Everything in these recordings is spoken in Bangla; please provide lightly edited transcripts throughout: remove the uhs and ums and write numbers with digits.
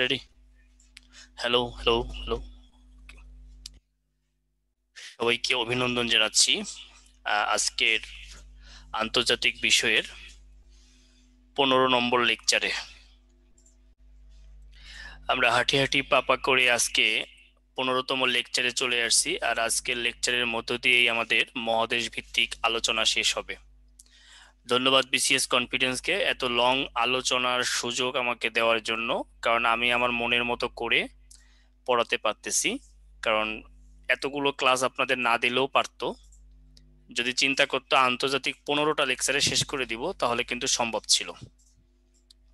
রেডি। হ্যালো হ্যালো হ্যালো, সবাইকে অভিনন্দন জানাচ্ছি আজকের আন্তর্জাতিক বিষয়ের 15 নম্বর লেকচারে। আমরা হাঁটি হাঁটি পাপা করে আজকে 15তম লেকচারে চলে আসছি, আর আজকের লেকচারের মধ্য দিয়েই আমাদের মহাদেশ ভিত্তিক আলোচনা শেষ হবে। ধন্যবাদ বিসিএস কনফিডেন্সকে এত লং আলোচনার সুযোগ আমাকে দেওয়ার জন্য, কারণ আমি আমার মনের মতো করে পড়াতে পারতেছি। কারণ এতগুলো ক্লাস আপনাদের না দিলেও পারতো, যদি চিন্তা করতো আন্তর্জাতিক 15টা লেকচারে শেষ করে দিব তাহলে কিন্তু সম্ভব ছিল,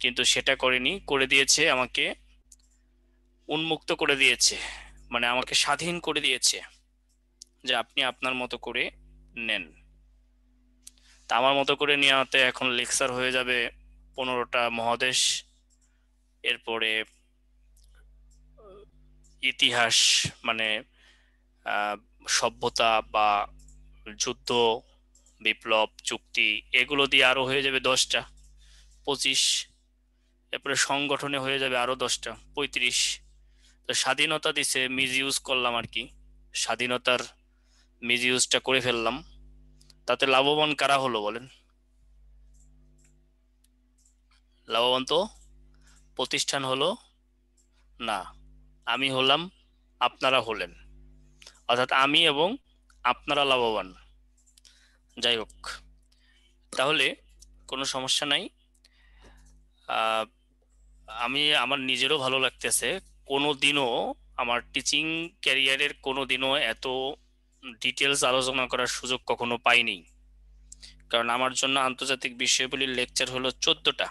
কিন্তু সেটা করেনি। করে দিয়েছে আমাকে উন্মুক্ত করে দিয়েছে, মানে আমাকে স্বাধীন করে দিয়েছে যে আপনি আপনার মতো করে নেন। তা আমার মতো করে নেওয়াতে এখন লেকচার হয়ে যাবে 15টা মহাদেশ, এরপরে ইতিহাস, মানে সভ্যতা বা যুদ্ধ, বিপ্লব, চুক্তি, এগুলো দিয়ে আরো হয়ে যাবে 10টা, 25। এরপরে সংগঠনে হয়ে যাবে আরো 10টা, 35। তো স্বাধীনতা দিছে, মিস ইউজ করলাম আর কি, স্বাধীনতার মিস ইউজটা করে ফেললাম। তাতে লাভবান কারা হলো বলেন? লাভবান তো প্রতিষ্ঠান হলো না, আমি হলাম, আপনারা হলেন, অর্থাৎ আমি এবং আপনারা লাভবান। যাই হোক, তাহলে কোনো সমস্যা নাই। আহ, আমি আমার নিজেরও ভালো লাগতেছে। কোনো দিনও আমার টিচিং ক্যারিয়ারের কোনো দিনও এত ডিটেলস আলোচনা করার সুযোগ কখনো পাইনি, কারণ আমার জন্য আন্তর্জাতিক বিষয়গুলির লেকচার হলো 14টা।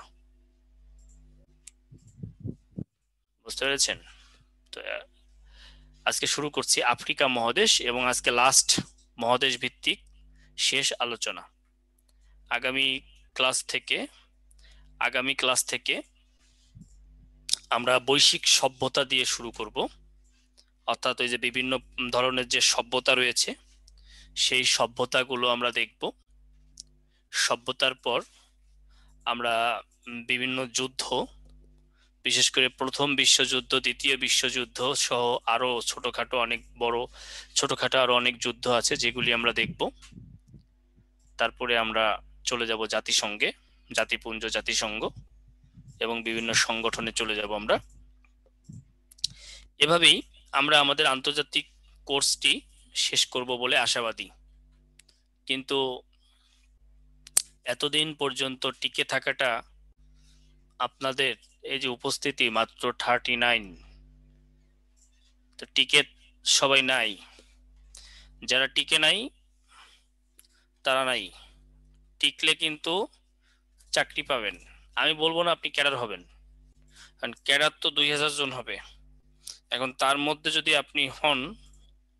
বুঝতে পেরেছেন? তো আজকে শুরু করছি আফ্রিকা মহাদেশ, এবং আজকে লাস্ট মহাদেশ ভিত্তিক শেষ আলোচনা। আগামী ক্লাস থেকে আগামী ক্লাস থেকে আমরা বৈশ্বিক সভ্যতা দিয়ে শুরু করব, অর্থাৎ ওই যে বিভিন্ন ধরনের যে সভ্যতা রয়েছে সেই সভ্যতাগুলো আমরা দেখব। সভ্যতার পর আমরা বিভিন্ন যুদ্ধ, বিশেষ করে প্রথম বিশ্বযুদ্ধ, দ্বিতীয় বিশ্বযুদ্ধ সহ আরো ছোটখাটো অনেক বড়, ছোটখাটো আরো অনেক যুদ্ধ আছে যেগুলি আমরা দেখব। তারপরে আমরা চলে যাব জাতিসংঘে, জাতিপুঞ্জ, জাতিসংঘ এবং বিভিন্ন সংগঠনে চলে যাব আমরা। এভাবেই আমরা আমাদের আন্তর্জাতিক কোর্সটি শেষ করব বলে আশাবাদী। কিন্তু এতদিন পর্যন্ত টিকে থাকাটা, আপনাদের এই যে উপস্থিতি মাত্র 39, তো টিকে সবাই নাই। যারা টিকে নাই তারা নাই, টিকলে কিন্তু চাকরি পাবেন। আমি বলবো না আপনি ক্যাডার হবেন, কারণ ক্যাডার তো 2000 জন হবে। এখন তার মধ্যে যদি আপনি হন,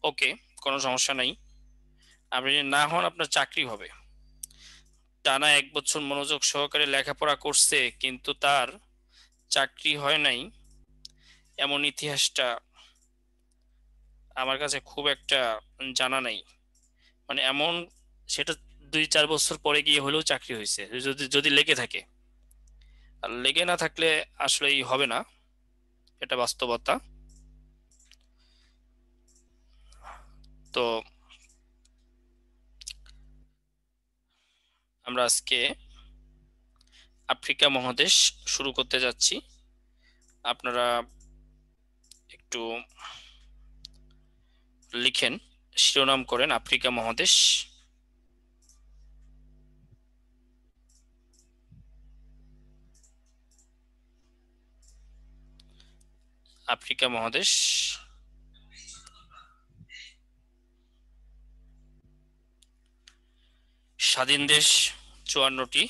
ওকে, কোনো সমস্যা নাই। আপনি যদি না হন, আপনার চাকরি হবে। টানা 1 বছর মনোযোগ সহকারে লেখাপড়া করছে কিন্তু তার চাকরি হয় নাই, এমন ইতিহাসটা আমার কাছে খুব একটা জানা নাই। মানে এমন, সেটা 2-4 বছর পরে গিয়ে হলেও চাকরি হয়েছে, যদি যদি লেগে থাকে। আর লেগে না থাকলে আসলেই হবে না, এটা বাস্তবতা। তো আমরা আজকে আফ্রিকা মহাদেশ শুরু করতে যাচ্ছি। আপনারা একটু লিখেন, শিরোনাম করেন আফ্রিকা মহাদেশ। আফ্রিকা মহাদেশ স্বাধীন দেশ 54টি,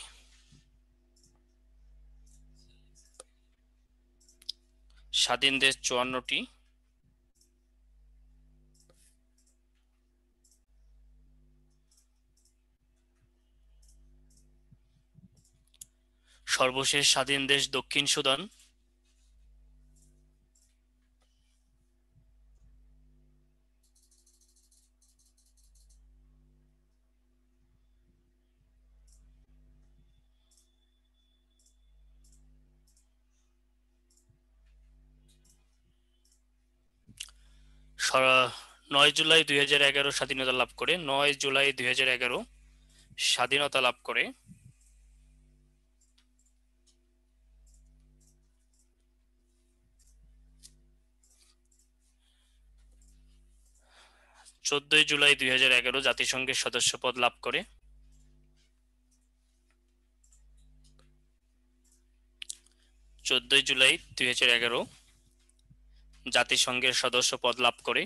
স্বাধীন দেশ 54টি, সর্বশেষ স্বাধীন দেশ দক্ষিণ সুদান, 9 জুলাই 2011 স্বাধীনতা লাভ করে। 9 জুলাই 2011 স্বাধীনতা লাভ করে। 14 জুলাই 2011 জাতিসংঘের সদস্যপদ লাভ করে। 14 জুলাই 2011 জাতিসংঘের সদস্যপদ লাভ করে।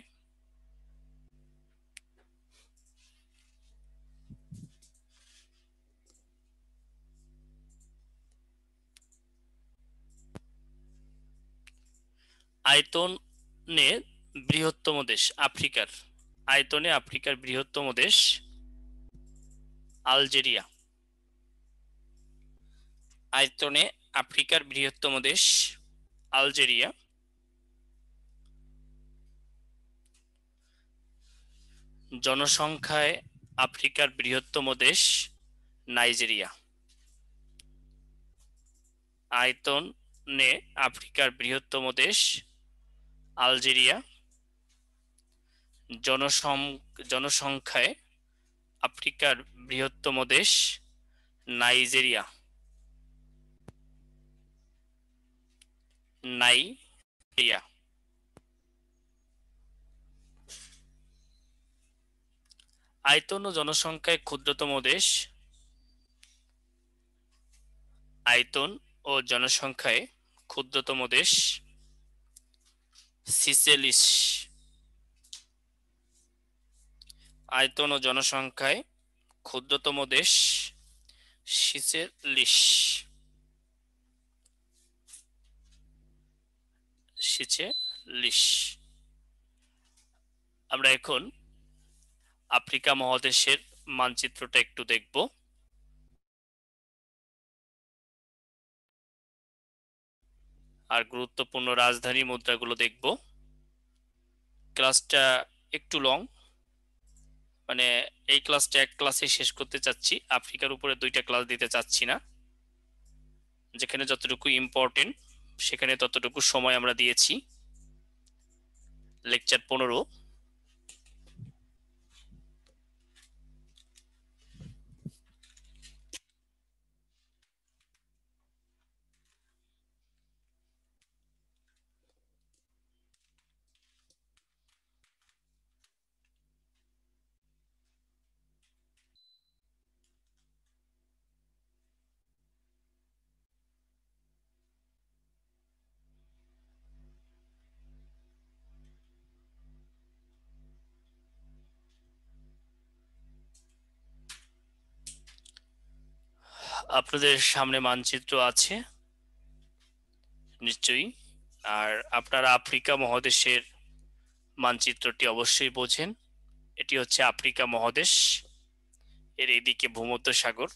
আয়তনে বৃহত্তম দেশ আফ্রিকার। আয়তনে আফ্রিকার বৃহত্তম দেশ আলজেরিয়া। আয়তনে আফ্রিকার বৃহত্তম দেশ আলজেরিয়া। জনসংখ্যায় আফ্রিকার বৃহত্তম দেশ নাইজেরিয়া। আয়তনে আফ্রিকার বৃহত্তম দেশ আলজেরিয়া। জনসংখ্যায় আফ্রিকার বৃহত্তম দেশ নাইজেরিয়া। নাইজেরিয়া। আয়তন ও জনসংখ্যায় ক্ষুদ্রতম দেশ। আয়তন ও জনসংখ্যায় ক্ষুদ্রতম দেশ সিসেলিস। আয়তন ও জনসংখ্যায় ক্ষুদ্রতম দেশ সিসেলিস। সিসেলিস। আমরা এখন আফ্রিকা মহাদেশের মানচিত্রটা একটু দেখব। আর গুরুত্বপূর্ণ রাজধানী মুদ্রাগুলো দেখব। ক্লাসটা একটু লং, মানে এই ক্লাসটা এক ক্লাসে শেষ করতে চাচ্ছি, আফ্রিকার উপরে 2টা ক্লাস দিতে চাচ্ছি না। যেখানে যতটুকু ইম্পর্টেন্ট সেখানে ততটুকু সময় আমরা দিয়েছি। লেকচার 15। আপনাদের সামনে মানচিত্র আছে নিশ্চয়ই, আর আপনারা আফ্রিকা মহাদেশের মানচিত্রটি অবশ্যই বোঝেন। এটি হচ্ছে আফ্রিকা মহাদেশ। এর এদিকে ভূমধ্য সাগর,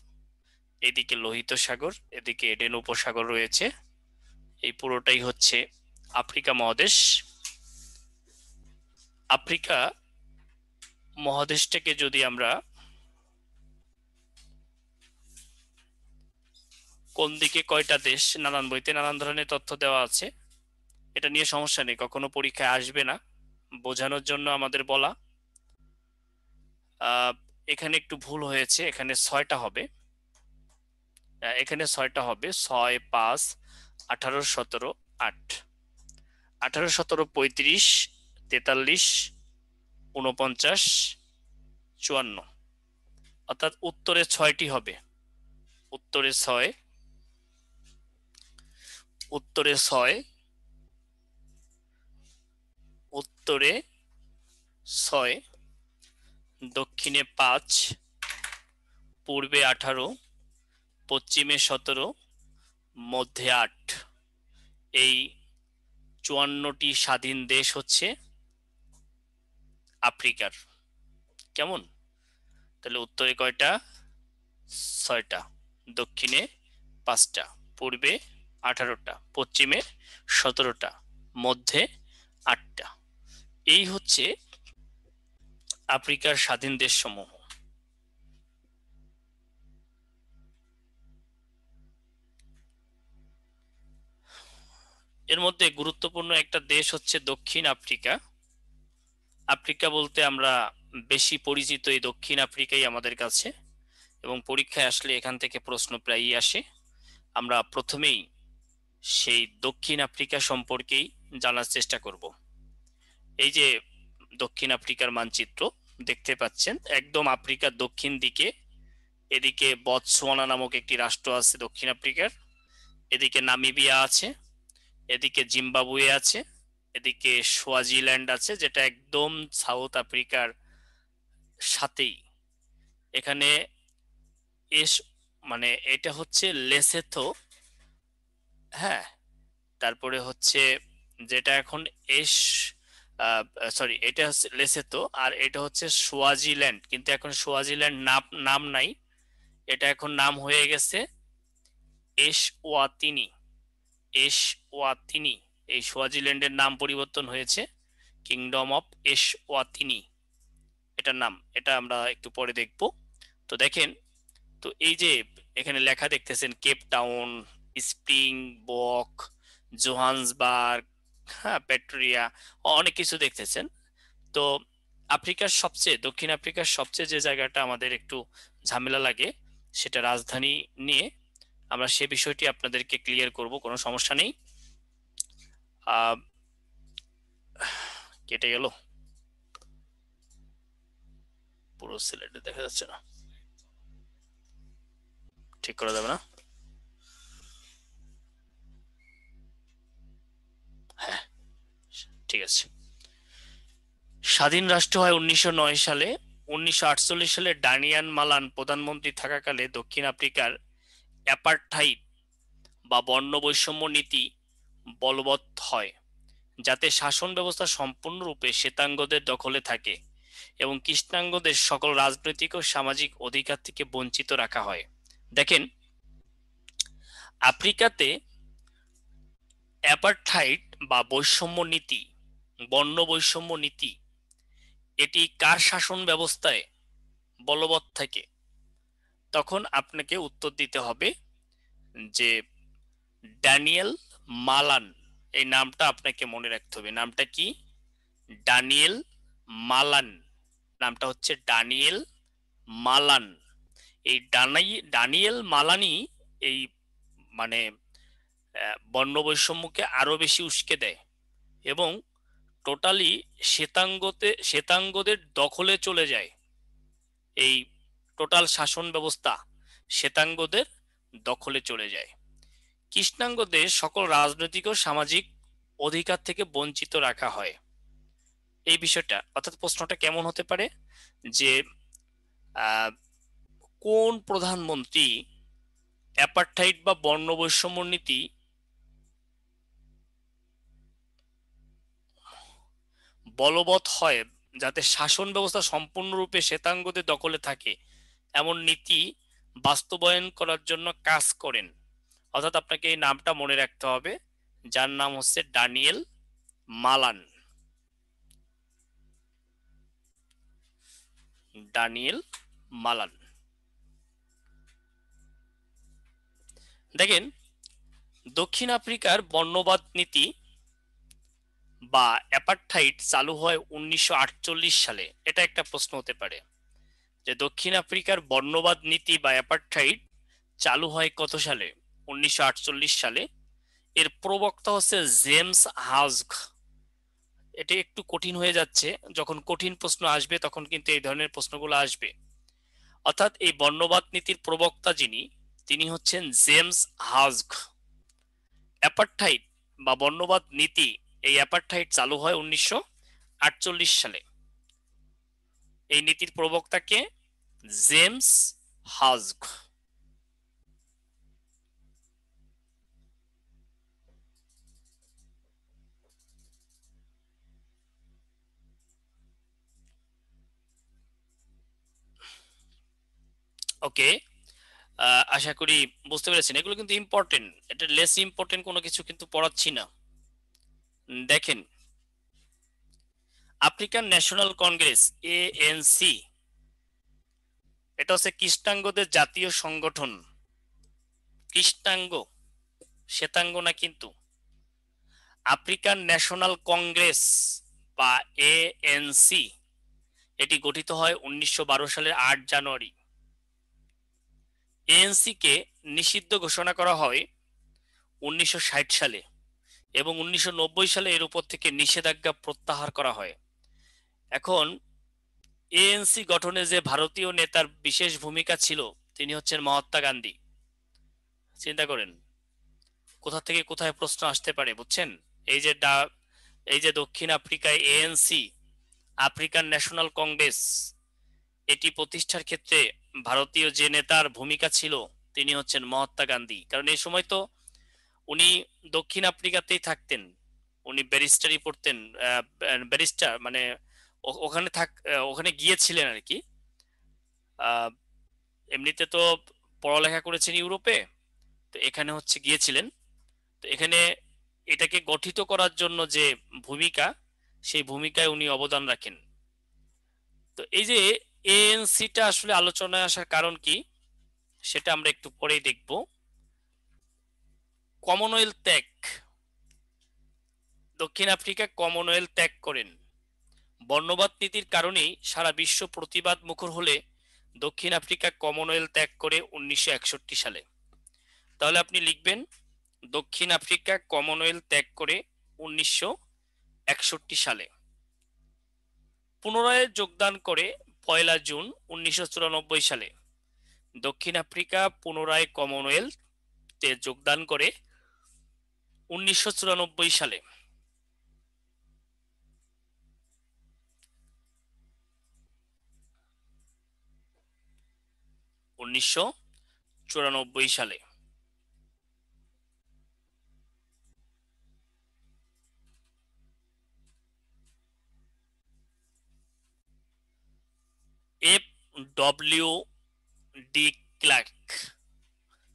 এদিকে লোহিত সাগর, এদিকে এডেন উপসাগর রয়েছে। এই পুরোটাই হচ্ছে আফ্রিকা মহাদেশ। আফ্রিকা মহাদেশটাকে যদি আমরা কোন দিকে কয়টা দেশ, নানান বইতে নানান ধরনের তথ্য দেওয়া আছে, এটা নিয়ে সমস্যা নেই, কখনো পরীক্ষায় আসবে না, বোঝানোর জন্য আমাদের বলা। এখানে একটু ভুল হয়েছে, এখানে 6টা হবে। এখানে 6টা হবে, 6, 5, 18, 17, 8। 18, 17, 35, 43, 49, 54। অর্থাৎ উত্তরে 6টি হবে। উত্তরে 6, উত্তরে 6, উত্তরে 6, দক্ষিণে 5, পূর্বে 18, পশ্চিমে 17, মধ্যে 8। এই 54টি স্বাধীন দেশ হচ্ছে আফ্রিকার। কেমন? তাহলে উত্তরে কয়টা? 6টা, দক্ষিণে 5টা, পূর্বে 18টা, পশ্চিমে 17টা, মধ্যে 8টা। এই হচ্ছে আফ্রিকার স্বাধীন দেশসমূহ। এর মধ্যে গুরুত্বপূর্ণ একটা দেশ হচ্ছে দক্ষিণ আফ্রিকা। আফ্রিকা বলতে আমরা বেশি পরিচিত এই দক্ষিণ আফ্রিকাই আমাদের কাছে, এবং পরীক্ষায় আসলে এখান থেকে প্রশ্ন প্রায়ই আসে। আমরা প্রথমেই সেই দক্ষিণ আফ্রিকা সম্পর্কেই জানার চেষ্টা করব। এই যে দক্ষিণ আফ্রিকার মানচিত্র দেখতে পাচ্ছেন, একদম আফ্রিকার দক্ষিণ দিকে, এদিকে বতসোয়ানা নামক একটি রাষ্ট্র আছে দক্ষিণ আফ্রিকার, এদিকে নামিবিয়া আছে, এদিকে জিম্বাবুয়ে আছে, এদিকে সোয়াজিল্যান্ড আছে যেটা একদম সাউথ আফ্রিকার সাথেই। এখানে এস মানে এটা হচ্ছে লেসেথো, হ্যাঁ। তারপরে হচ্ছে যেটা এখন এস সরি, এটা হচ্ছে লেসেথো, আর এটা হচ্ছে সোয়াজিল্যান্ড, কিন্তু এখন সোয়াজিল্যান্ড নাম নাম নাই, এটা এখন নাম হয়ে গেছে এসওয়াতিনি। এসওয়াতিনি, এই সোয়াজিল্যান্ডের নাম পরিবর্তন হয়েছে কিংডম অফ এসওয়াতিনি, এটার নাম। এটা আমরা একটু পরে দেখব। তো দেখেন, তো এই যে এখানে লেখা দেখতেছেন কেপ টাউন, স্প্রিং বক, জোহান্সবার্গ, হ্যাঁ, পেট্রিয়া, অনেক কিছু দেখতেছেন। তো দক্ষিণ আফ্রিকার সবচেয়ে যে জায়গাটা আমাদের একটু ঝামেলা লাগে সেটা রাজধানী নিয়ে। আমরা সে বিষয়টি আপনাদেরকে ক্লিয়ার করব, কোনো সমস্যা নেই। কেটে গেল, পুরো সিলেটে দেখা যাচ্ছে না, ঠিক করা যাবে না? হ্যাঁ, ঠিক আছে। স্বাধীন রাষ্ট্র হয় 1909 সালে। 1948 সালে ডানিয়ান মালান প্রধানমন্ত্রী থাকাকালে দক্ষিণ আফ্রিকার অ্যাপার্থাইড বা বর্ণ বৈষম্য নীতি বলবৎ হয়, যাতে শাসন ব্যবস্থা সম্পূর্ণরূপে শ্বেতাঙ্গদের দখলে থাকে এবং কৃষ্ণাঙ্গদের সকল রাজনৈতিক ও সামাজিক অধিকার থেকে বঞ্চিত রাখা হয়। দেখেন, আফ্রিকাতে অ্যাপার্থাইড বা বৈষম্য নীতি, বর্ণ বৈষম্য নীতি, এটি কার শাসন ব্যবস্থায় বলবৎ থাকে? তখন আপনাকে উত্তর দিতে হবে যে ড্যানিয়েল মালান, এই নামটা আপনাকে মনে রাখতে হবে। নামটা কি? Daniel Malan. নামটা হচ্ছে ডানিয়েল মালান। এই ডানিয়েল মালানি এই মানে বর্ণ বৈষম্যকে আরো বেশি উস্কে দেয় এবং টোটালি শ্বেতাঙ্গদের দখলে চলে যায়। এই টোটাল শাসন ব্যবস্থা শ্বেতাঙ্গদের দখলে চলে যায়। কৃষ্ণাঙ্গদের সকল রাজনৈতিক ও সামাজিক অধিকার থেকে বঞ্চিত রাখা হয়। এই বিষয়টা, অর্থাৎ প্রশ্নটা কেমন হতে পারে যে কোন প্রধানমন্ত্রী অ্যাপার্থাইড বা বর্ণ বৈষম্য নীতি বলবৎ হয় যাতে শাসন ব্যবস্থা সম্পূর্ণরূপে শ্বেতাঙ্গদের দখলে থাকে, এমন নীতি বাস্তবায়ন করার জন্য কাজ করেন? অর্থাৎ আপনাকে এই নামটা মনে রাখতে হবে, যার নাম হচ্ছে ডানিয়েল মালান। Daniel Malan. দেখেন, দক্ষিণ আফ্রিকার বর্ণবাদ নীতি বা অ্যাপার্থাইড চালু হয় 1948 সালে। এটা একটা প্রশ্ন হতে পারে যে দক্ষিণ আফ্রিকার বর্ণবাদ নীতি বা অ্যাপার্থাইড চালু হয় কত সালে? 1948 সালে। এর প্রবক্তা হচ্ছে জেমস হাজক। এটি একটু কঠিন হয়ে যাচ্ছে, যখন কঠিন প্রশ্ন আসবে তখন কিন্তু এই ধরনের প্রশ্নগুলো আসবে। অর্থাৎ এই বর্ণবাদ নীতির প্রবক্তা যিনি, তিনি হচ্ছেন জেমস হাজক। অ্যাপার্থাইড বা বর্ণবাদ নীতি, এই অ্যাপার্থাইড চালু হয় 1948 সালে। এই নীতির প্রবক্তাকে জেমস হাজক। ওকে, আশা করি বুঝতে পেরেছেন। এগুলো কিন্তু ইম্পর্টেন্ট, এটা লেস ইম্পর্টেন্ট কোনো কিছু কিন্তু পড়াচ্ছি না। দেখেন, আফ্রিকান ন্যাশনাল কংগ্রেস ANC, এটা হচ্ছে কৃষ্ণাঙ্গদের জাতীয় সংগঠন। কৃষ্ণাঙ্গ, শ্বেতাঙ্গ না কিন্তু। আফ্রিকান ন্যাশনাল কংগ্রেস বা এএনসি এটি গঠিত হয় 1912 সালের 8 জানুয়ারি। এএনসি কে নিষিদ্ধ ঘোষণা করা হয় 1960 সালে এবং 1990 সালে এর উপর থেকে নিষেধাজ্ঞা প্রত্যাহার করা হয়। এখন এএনসি গঠনে যে ভারতীয় নেতার বিশেষ ভূমিকা ছিল তিনি হচ্ছেন মহাত্মা গান্ধী। চিন্তা করেন কোথা থেকে কোথায় প্রশ্ন আসতে পারে, বুঝছেন? এই যে দক্ষিণ আফ্রিকায় এএনসি, আফ্রিকান ন্যাশনাল কংগ্রেস, এটি প্রতিষ্ঠার ক্ষেত্রে ভারতীয় যে নেতার ভূমিকা ছিল তিনি হচ্ছেন মহাত্মা গান্ধী। কারণ এই সময় তো উনি দক্ষিণ আফ্রিকাতেই থাকতেন, উনি ব্যারিস্টারি পড়তেন, ব্যারিস্টার মানে ওখানে গিয়েছিলেন আর কি। এমনিতে তো পড়ালেখা করেছেন ইউরোপে, তো এখানে হচ্ছে গিয়েছিলেন। তো এখানে এটাকে গঠিত করার জন্য যে ভূমিকা, সেই ভূমিকায় উনি অবদান রাখেন। তো এই যে এএনসিটা আসলে আলোচনায় আসার কারণ কি সেটা আমরা একটু পরেই দেখব। কমনওয়েলথ ত্যাগ, দক্ষিণ আফ্রিকা কমনওয়েলথ ত্যাগ করেন। বর্ণবাদ নীতির কারণেই সারা বিশ্ব প্রতিবাদ মুখর হলে দক্ষিণ আফ্রিকা কমনওয়েলথ ত্যাগ করে 1961 সালে। তাহলে আপনি লিখবেন দক্ষিণ আফ্রিকা কমনওয়েলথ ত্যাগ করে 1961 সালে। পুনরায় যোগদান করে 1 জুন 1994 সালে। দক্ষিণ আফ্রিকা পুনরায় কমনওয়েলথে যোগদান করে 1994 সালে। 1994 সালে এফ ডব্লিউ ডি ক্লার্ক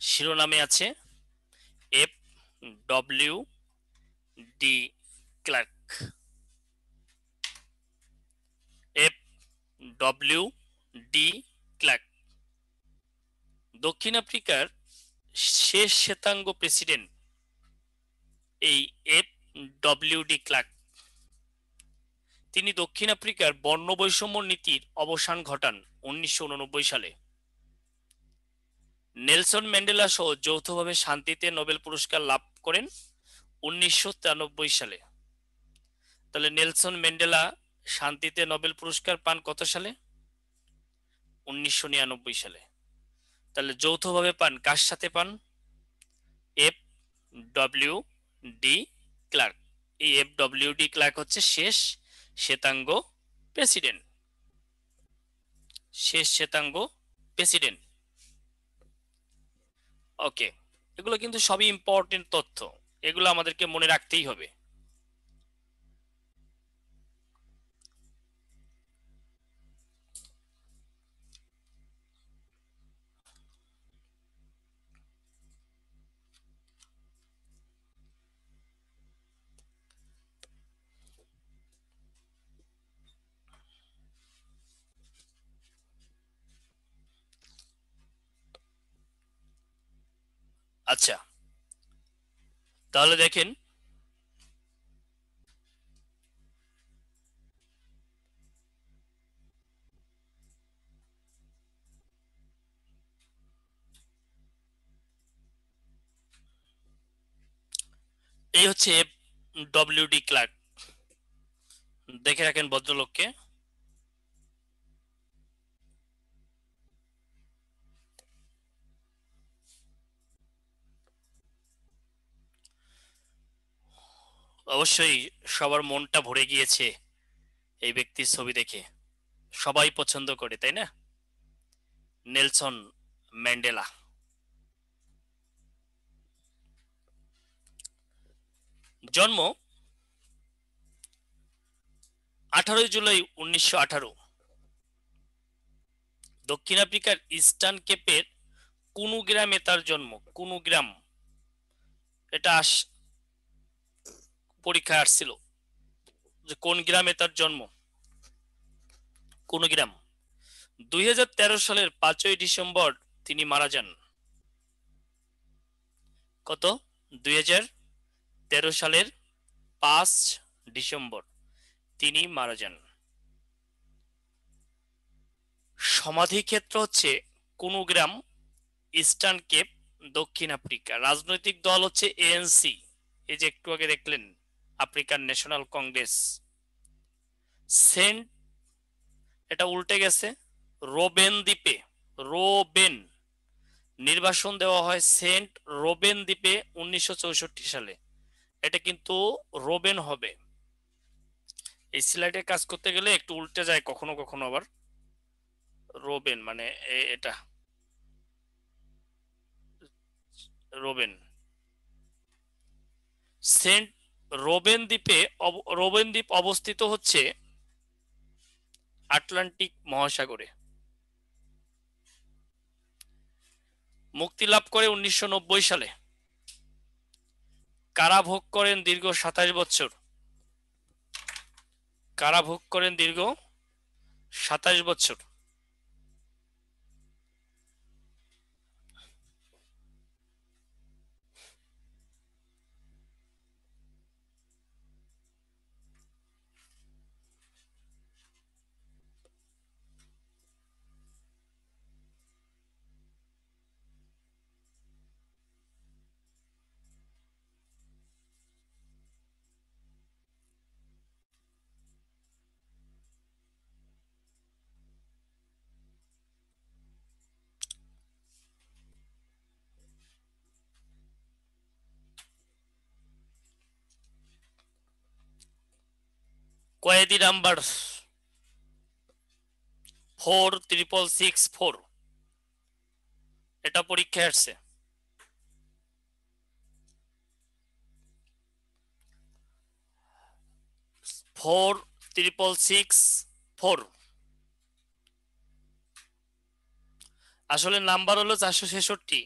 শিরোনামে আছে। F W de Klerk, F W de Klerk দক্ষিণ আফ্রিকার শেষ শ্বেতাঙ্গ প্রেসিডেন্ট এই এফ ডব্লিউ ডি ক্লার্ক। তিনি দক্ষিণ আফ্রিকার বর্ণ বৈষম্য নীতির অবসান ঘটান 1989 সালে। নেলসন ম্যান্ডেলা সহ যৌথভাবে শান্তিতে নোবেল পুরস্কার লাভ করেন 1993 সালে। তাহলে নেলসন ম্যান্ডেলা শান্তিতে নোবেল পুরস্কার পান কত সালে? 1999 সালে। তাহলে যৌথভাবে পান, কার সাথে পান? F W de Klerk. এই এফ ডব্লিউ ডি ক্লার্ক হচ্ছে শেষ শ্বেতাঙ্গ প্রেসিডেন্ট, শেষ শ্বেতাঙ্গ প্রেসিডেন্ট। ওকে, এগুলো কিন্তু সবই ইম্পর্টেন্ট তথ্য, এগুলো আমাদেরকে মনে রাখতেই হবে। আচ্ছা, তাহলে দেখেন এই হচ্ছে এফ ডব্লিউ ডি ক্লার্ক। দেখে রাখেন ভদ্রলোককে। অবশ্যই সবার মনটা ভরে গিয়েছে এই ব্যক্তির ছবি দেখে, সবাই পছন্দ করে, তাই না? Nelson Mandela. জন্ম 18 জুলাই 1918, দক্ষিণ আফ্রিকার ইস্টার্ন কেপের কুনু গ্রামে তার জন্ম। কুনু গ্রাম, এটা পরীক্ষায় আসছিল যে কোন গ্রামে তার জন্ম। কুনু গ্রাম। 2013 সালের 5ই ডিসেম্বর তিনি মারা যান। কত? 2013 সালের 5 ডিসেম্বর তিনি মারা যান। সমাধি ক্ষেত্র হচ্ছে কুনুগ্রাম, ইস্টার্ন কেপ, দক্ষিণ আফ্রিকা। রাজনৈতিক দল হচ্ছে এএনসি, এই যে একটু আগে দেখলেন আফ্রিকান ন্যাশনাল কংগ্রেস। সেন্ট, এটা উল্টে গেছে, রোবেন দ্বীপে, রোবেন নির্বাসন দেওয়া হয় সেন্ট রোবেন দ্বীপে 1964 সালে। এটা কিন্তু রোবেন হবে। এই স্লাইডে কাজ করতে গেলে একটু উল্টে যায় কখনো কখনো আবার। রোবেন মানে এটা রোবেন। সেন্ট রোবেন দ্বীপে, রোবেন দ্বীপ অবস্থিত হচ্ছে আটলান্টিক মহাসাগরে। মুক্তি লাভ করে 1990 সালে। কারাভোগ করেন দীর্ঘ 27 বছর। কারাভোগ করেন দীর্ঘ 27 বছর। কয়েদি নাম্বার 46664, এটা পরীক্ষায় আসছে। 46664 আসলে নাম্বার হলো 466,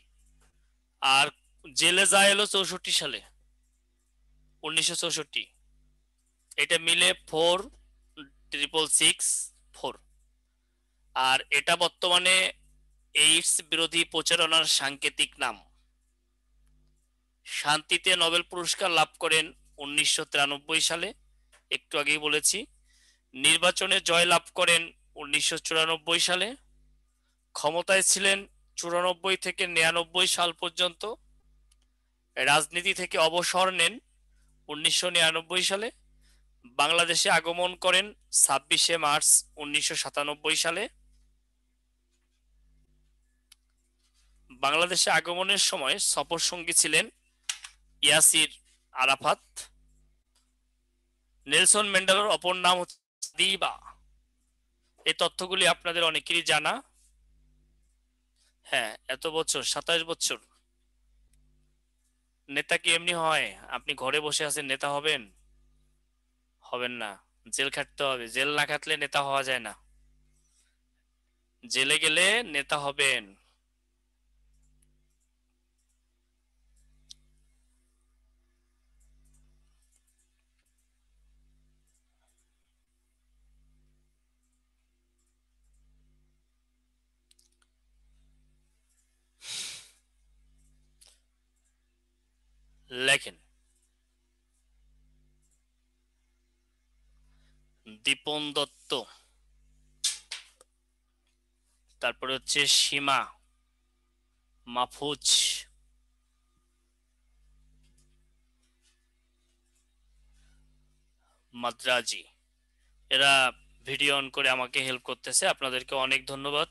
আর জেলে যায় হলো 64 সালে, 1964। এটা মিলে 46664। আর এটা বর্তমানে এইডস বিরোধী প্রচারণার সাংকেতিক নাম। শান্তিতে নোবেল পুরস্কার লাভ করেন 1993 সালে, একটু আগেই বলেছি। নির্বাচনে জয় লাভ করেন 1994 সালে। ক্ষমতায় ছিলেন 94 থেকে 99 সাল পর্যন্ত। রাজনীতি থেকে অবসর নেন 1999 সালে। বাংলাদেশে আগমন করেন 26শে মার্চ 1997 সালে। বাংলাদেশে আগমনের সময় সফর সঙ্গী ছিলেন ইয়াসির আরাফাত। নেলসন ম্যান্ডেলার অপর নাম হচ্ছে দিবা। এই তথ্যগুলি আপনাদের অনেকেরই জানা। হ্যাঁ, এত বছর, 27 বছর। নেতা কি এমনি হয়? আপনি ঘরে বসে আছেন নেতা হবেন? হবেন না, জেল খাটতে হবে। জেল না খাটলে নেতা হওয়া যায় না। জেলে গেলে নেতা হবেন। লেখেন, দীপন দত্ত, তারপরে হচ্ছে সীমা, মাহফুজ, মাদ্রাজি। এরা ভিডিও অন করে আমাকে হেল্প করতেছে, আপনাদেরকে অনেক ধন্যবাদ।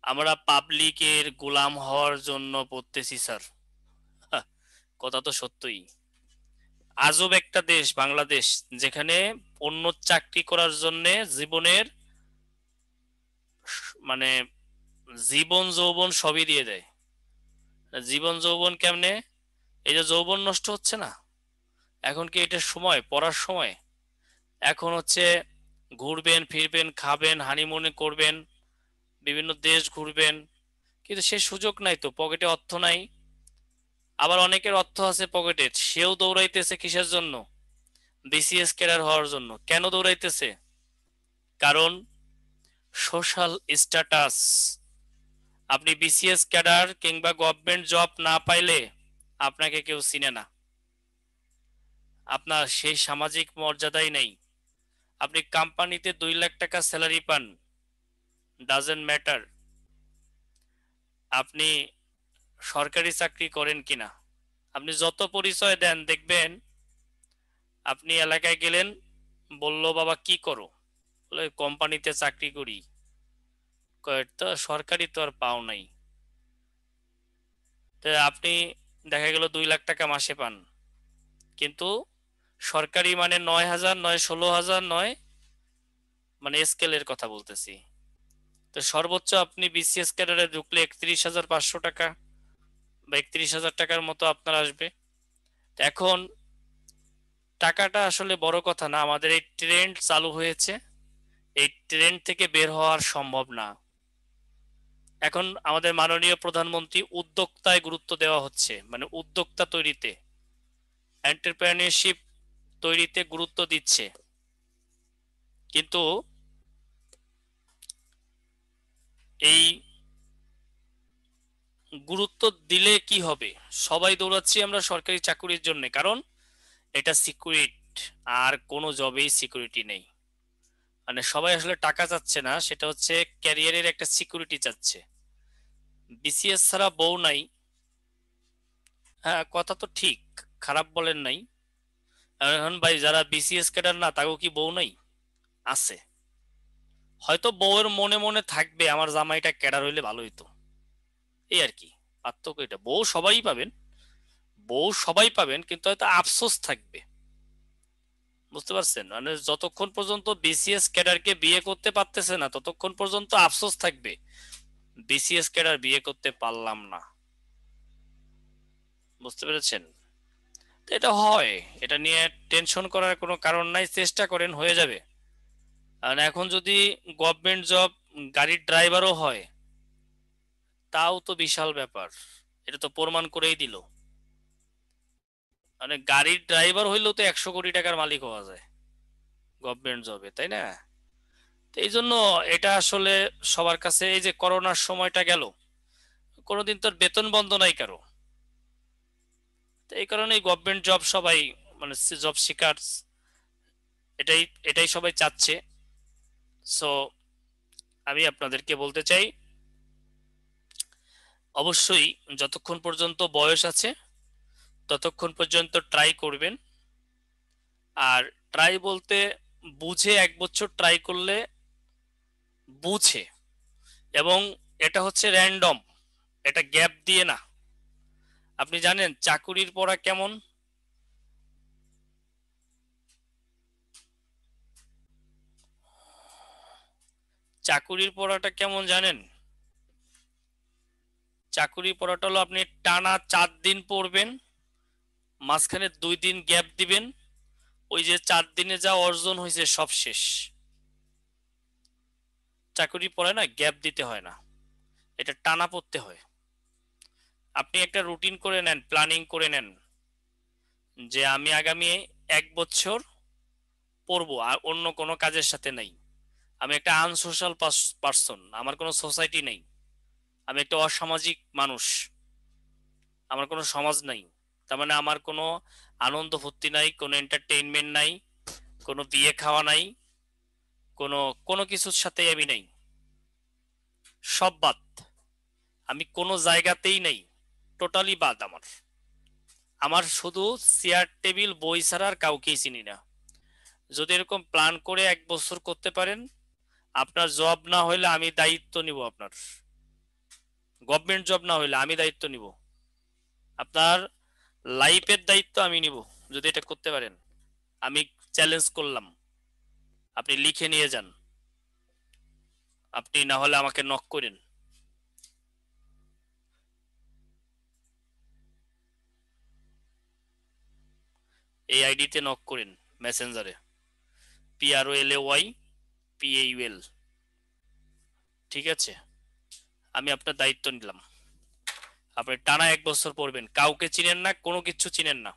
আমরা পাবলিকের গোলাম হওয়ার জন্য পড়তেছি স্যার। কথা তো সত্যই। আজব একটা দেশ বাংলাদেশ, যেখানে অন্য চাকরি করার জন্য জীবনের মানে জীবন যৌবন সবই দিয়ে দেয়। জীবন যৌবন কেমনে? এই যে যৌবন নষ্ট হচ্ছে না, এখন কি এটার সময়? পড়ার সময়? এখন হচ্ছে ঘুরবেন ফিরবেন, খাবেন, হানিমুনে করবেন, বিভিন্ন দেশ ঘুরবেন, কিন্তু সে সুযোগ নাই তো, পকেটে অর্থ নাই। আবার অনেকের অর্থ আছে পকেটে, সেও দৌড়াইতেছে কিসের জন্য? বিসিএস ক্যাডার হওয়ার জন্য। কেন দৌড়াইতেছে? কারণ সোশ্যাল স্ট্যাটাস। আপনি বিসিএস ক্যাডার কিংবা গভর্নমেন্ট জব না পাইলে আপনাকে কেউ চিনে না, আপনার সেই সামাজিক মর্যাদাই নেই। আপনি কোম্পানিতে 2 লাখ টাকা স্যালারি পান, ডাজেন্ট ম্যাটার আপনি সরকারি চাকরি করেন কিনা। আপনি যত পরিচয় দেন দেখবেন, আপনি এলাকায় গেলেন, বললো বাবা কি করো, বলে কোম্পানিতে চাকরি করি, কয় তো সরকারি তো আর পাও নাই। তো আপনি দেখা গেল 2 লাখ টাকা মাসে পান, কিন্তু সরকারি মানে 9,000 নয় 16,000 নয়, মানে স্কেলের কথা বলতেছি। তো সর্বোচ্চ আপনি বিসিএস ক্যাডারে ঢুকলে 31,500 টাকা বা 31,000 টাকার মতো আপনার আসবে। তো এখন টাকাটা আসলে বড় কথা না, আমাদের এই ট্রেন্ড চালু হয়েছে, এই ট্রেন্ড থেকে বের হওয়ার সম্ভব না। এখন আমাদের মাননীয় প্রধানমন্ত্রী উদ্যোক্তায় গুরুত্ব দেওয়া হচ্ছে, মানে উদ্যোক্তা তৈরিতে, এন্টারপ্রেনিয়রশিপ তৈরিতে গুরুত্ব দিচ্ছে। কিন্তু এই গুরুত্ব দিলে কি হবে, সবাই দৌড়াচ্ছি আমরা সরকারি চাকরির জন্য, কারণ এটা সিকিউরিট। আর কোনো জবেই সিকিউরিটি নেই, মানে সবাই আসলে টাকা চাচ্ছে না, সেটা হচ্ছে ক্যারিয়ারের একটা সিকিউরিটি চাচ্ছে। বিসিএস ছাড়া বউ নাই, হ্যাঁ কথা তো ঠিক, খারাপ বলেন নাই। এখন ভাই যারা বিসিএস ক্যাডার না, তাকেও কি বউ নাই? আছে। হয়তো বউয়ের মনে মনে থাকবে আমার জামাইটা ক্যাডার হইলে ভালো হইতো, এই আর কি। পার্থক্য এটা, বউ সবাই পাবেন, বউ সবাই পাবেন, কিন্তু হয়তো আফসোস থাকবে। বুঝতে পারছেন, মানে যতক্ষণ পর্যন্ত বিসিএস ক্যাডারকে বিয়ে করতে পারতেছে না, ততক্ষণ পর্যন্ত আফসোস থাকবে, বিসিএস ক্যাডার বিয়ে করতে পারলাম না। বুঝতে পেরেছেন? তো এটা হয়, এটা নিয়ে টেনশন করার কোনো কারণ নাই, চেষ্টা করেন হয়ে যাবে। আর এখন যদি গভর্নমেন্ট জব, গাড়ির ড্রাইভারও হয়, তাও তো বিশাল ব্যাপার, এটা তো প্রমাণ করেই দিল। মানে গাড়ির ড্রাইভার হইলেও তো 100 কোটি টাকার মালিক হওয়া যায় গভর্নমেন্ট জবে, তাই না? তো এই জন্য এটা আসলে সবার কাছে, এই যে করোনার সময়টা গেল, কোনোদিন তোর বেতন বন্ধ নাই কারো। তো এই কারণেই গভর্নমেন্ট জব সবাই, মানে জব সিকার, এটাই এটাই সবাই চাচ্ছে। সো আমি আপনাদেরকে বলতে চাই, অবশ্যই যতক্ষণ পর্যন্ত বয়স আছে ততক্ষণ পর্যন্ত ট্রাই করবেন। আর ট্রাই বলতে বুঝে 1 বছর ট্রাই করলে, বুঝে, এবং এটা হচ্ছে র্যান্ডম, এটা গ্যাপ দিয়ে না। আপনি জানেন চাকুরির পড়া কেমন? চাকুরির পড়াটা কেমন জানেন? চাকুরি পড়াটা হলো আপনি টানা 4 দিন পড়বেন, মাঝখানে 2 দিন গ্যাপ দিবেন, ওই যে 4 দিনে যা অর্জন হয়েছে সব শেষ। চাকুরি পড়ে না গ্যাপ দিতে হয় না, এটা টানা পড়তে হয়। আপনি একটা রুটিন করে নেন, প্ল্যানিং করে নেন, যে আমি আগামী 1 বছর পড়বো, আর অন্য কোনো কাজের সাথে নাই। আমি একটা আনসোশ্যাল পার্সন, আমার কোনো সোসাইটি নেই, আমি একটা অসামাজিক মানুষ, আমার কোনো সমাজ নাই। তার মানে আমার কোনো আনন্দ ফুর্তি নাই, কোনো এন্টারটেইনমেন্ট নাই, কোনো বিয়ে খাওয়া নাই, কোনো কোনো কিছুর সাথে আমি নাই, সব বাদ। আমি কোনো জায়গাতেই নাই, টোটালি বাদ আমার। আমার শুধু চেয়ার টেবিল বই ছাড়া আর কাউকেই চিনি না। যদি এরকম প্ল্যান করে 1 বছর করতে পারেন, আপনার জব না হইলে আমি দায়িত্ব নিব আপনার, গভর্নমেন্ট জব না হইলে আমি দায়িত্ব নিব, আপনার লাইফের দায়িত্ব আমি নিব যদি এটা করতে পারেন। আমি চ্যালেঞ্জ করলাম, আপনি লিখে নিয়ে যান, আপনি না হলে আমাকে নক করেন। এই আইডিতে নক করেন, মেসেঞ্জারে, PROLAY PAUL। ঠিক আছে, আমি আপনার দায়িত্ব নিলাম। আপনি টানা 1 বছর পড়বেন, কাউকে চিনেন না, কোনো কিছু চিনেন না,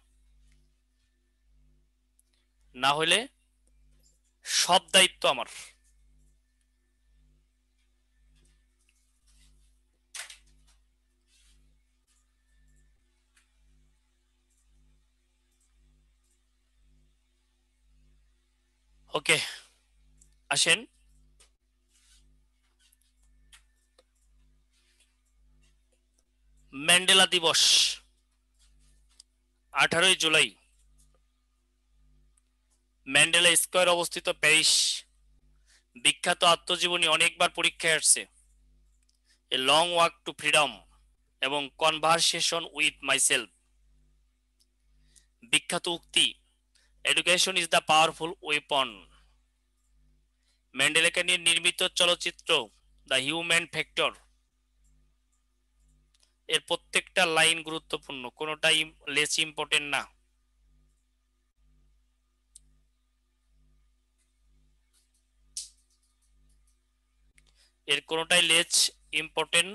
না হলে সব দায়িত্ব আমার। ওকে। আসেন, ম্যান্ডেলা দিবস 18 জুলাই। ম্যান্ডেলা স্কয়ার অবস্থিত প্যারিস। বিখ্যাত আত্মজীবনী অনেকবার পরীক্ষায় আসছে, a long walk to freedom এবং কনভারসেশন উইথ মাইসেলফ। বিখ্যাত উক্তি, education is the powerful weapon. ম্যান্ডেলাকে নিয়ে নির্মিত চলচ্চিত্র দ্য হিউম্যান ফ্যাক্টর। এর প্রত্যেকটা লাইন গুরুত্বপূর্ণ, কোনোটাই লেস ইম্পর্টেন্ট না। এর কোনোটাই লেস ইম্পর্টেন্ট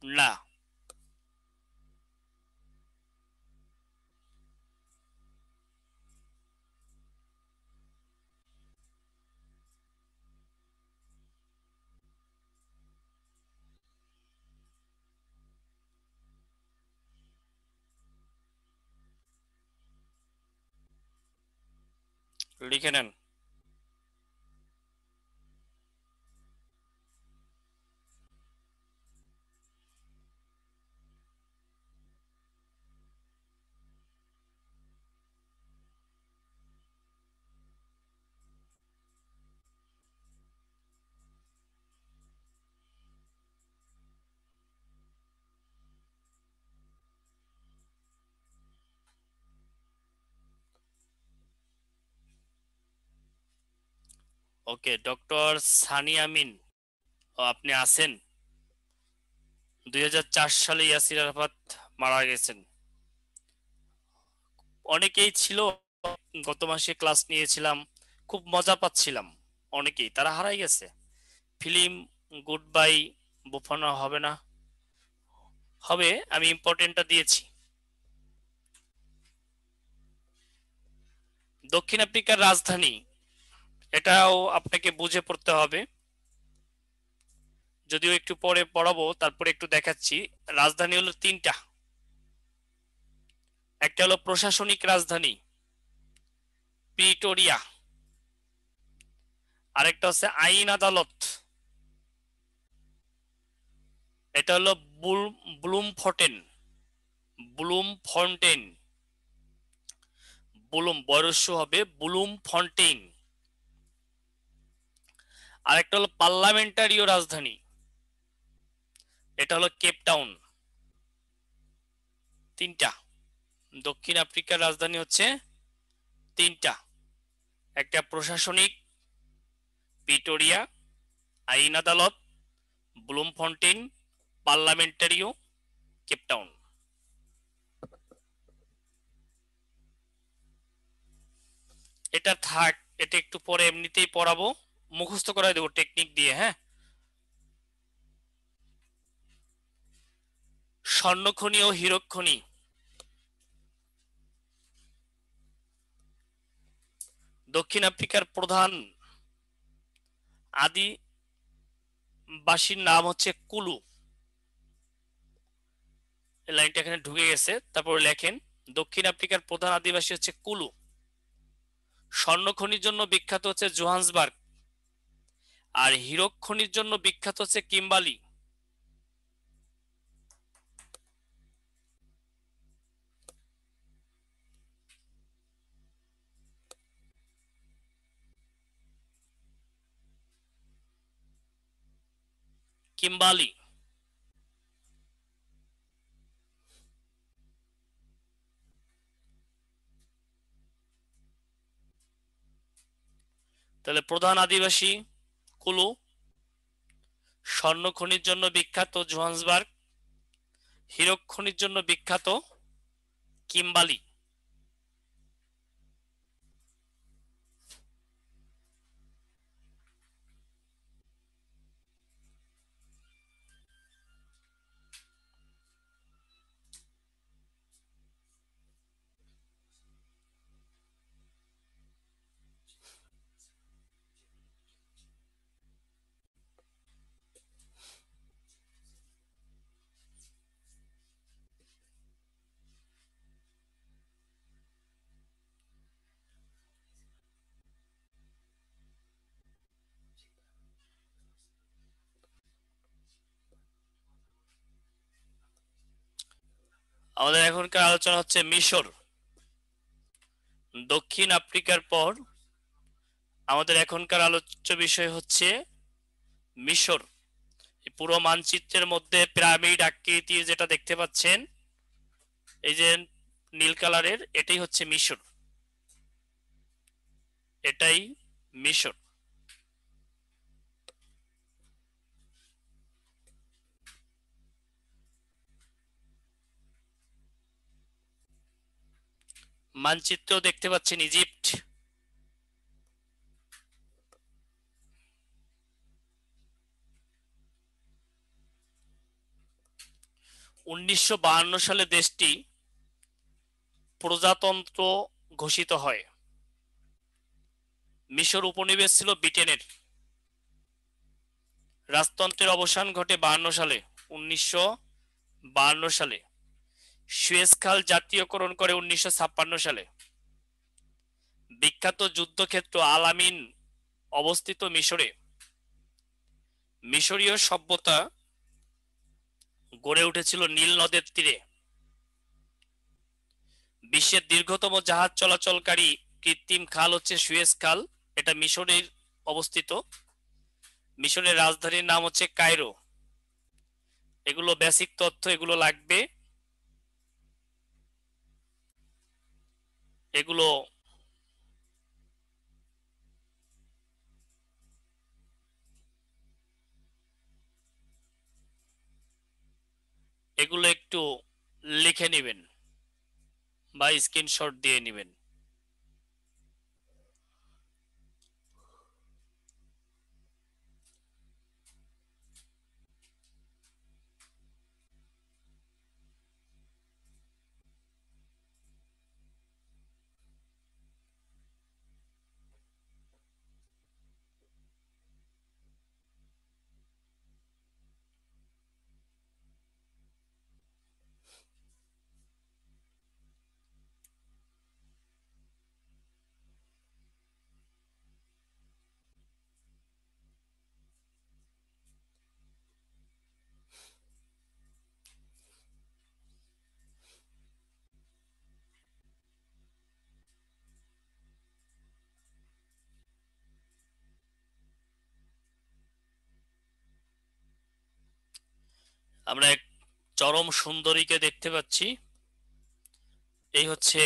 না। লিখে নেন। ওকে, ডক্টর সানি আমিন, ও আপনি আছেন? 2004 সালে ইয়াসির আরাফাত মারা গেছেন। অনেকেই ছিল, গত মাসে ক্লাস নিয়েছিলাম, খুব মজা পাচ্ছিলাম। অনেকেই তারা হারাই গেছে। ফিল্ম গুড বাই বুফানো হবে না, হবে। আমি ইম্পর্টেন্টটা দিয়েছি। দক্ষিণ আফ্রিকার রাজধানী, এটাও আপনাকে বুঝে পড়তে হবে, যদিও একটু পরে পড়াবো, তারপরে একটু দেখাচ্ছি। রাজধানী হলো তিনটা। একটা হলো প্রশাসনিক রাজধানী প্রিটোরিয়া, আরেকটা হচ্ছে আইন আদালত, এটা হলো ব্লুমফটেন। ব্লুম ফন্টেন, বুলুম বয়স্য হবে বুলুম ফন্টেইন। আরেকটা হলো পার্লামেন্টারীয় রাজধানী, এটা হলো কেপ টাউন। তিনটা। দক্ষিণ আফ্রিকার রাজধানী হচ্ছে তিনটা, একটা প্রশাসনিক প্রিটোরিয়া, আইন আদালত ব্লুমফন্টেইন, পার্লামেন্টারিও কেপ টাউন। এটা থাক, এটা একটু পরে এমনিতেই পড়াবো, মুখস্থ করাই দেবো টেকনিক দিয়ে। হ্যাঁ, স্বর্ণখনি ও হীরকখনি। দক্ষিণ আফ্রিকার প্রধান আদিবাসীর নাম হচ্ছে কুলু। এই লাইনটা এখানে ঢুকে গেছে, তারপর লেখেন দক্ষিণ আফ্রিকার প্রধান আদিবাসী হচ্ছে কুলু। স্বর্ণখনির জন্য বিখ্যাত হচ্ছে জোহান্সবার্গ, আর হীরক খনির জন্য বিখ্যাত হচ্ছে কিম্বালি। কিম্বালি। তাহলে প্রধান আদিবাসী কুলু, স্বর্ণ খনির জন্য বিখ্যাত জোহান্সবার্গ, হীরক খনির জন্য বিখ্যাত কিম্বালি। আমাদের এখনকার আলোচনা হচ্ছে মিশর। দক্ষিণ আফ্রিকার পর আমাদের এখনকার আলোচ্য বিষয় হচ্ছে মিশর। পুরো মানচিত্রের মধ্যে পিরামিড আকৃতির যেটা দেখতে পাচ্ছেন, এই যে নীল কালারের, এটাই হচ্ছে মিশর। এটাই মিশর। মানচিত্রেও দেখতে পাচ্ছেন ইজিপ্ট। 1952 সালে দেশটি প্রজাতন্ত্র ঘোষিত হয়। মিশর উপনিবেশ ছিল ব্রিটেনের। রাজতন্ত্রের অবসান ঘটে 52 সালে। 1952 সালে সুয়েজ খাল জাতীয়করণ করে 1956 সালে। বিখ্যাত যুদ্ধক্ষেত্র আল আমিন অবস্থিত মিশরে। মিশরীয় সভ্যতা গড়ে উঠেছিল নীল নদের তীরে। বিশ্বের দীর্ঘতম জাহাজ চলাচলকারী কৃত্রিম খাল হচ্ছে সুয়েজ খাল। এটা মিশরের অবস্থিত। মিশরের রাজধানীর নাম হচ্ছে কায়রো। এগুলো বেসিক তথ্য, এগুলো লাগবে। এগুলো এগুলো একটু লিখে নেবেন বা স্ক্রিনশট দিয়ে নেবেন। আমরা এক চরম সুন্দরীকে দেখতে পাচ্ছি। এই হচ্ছে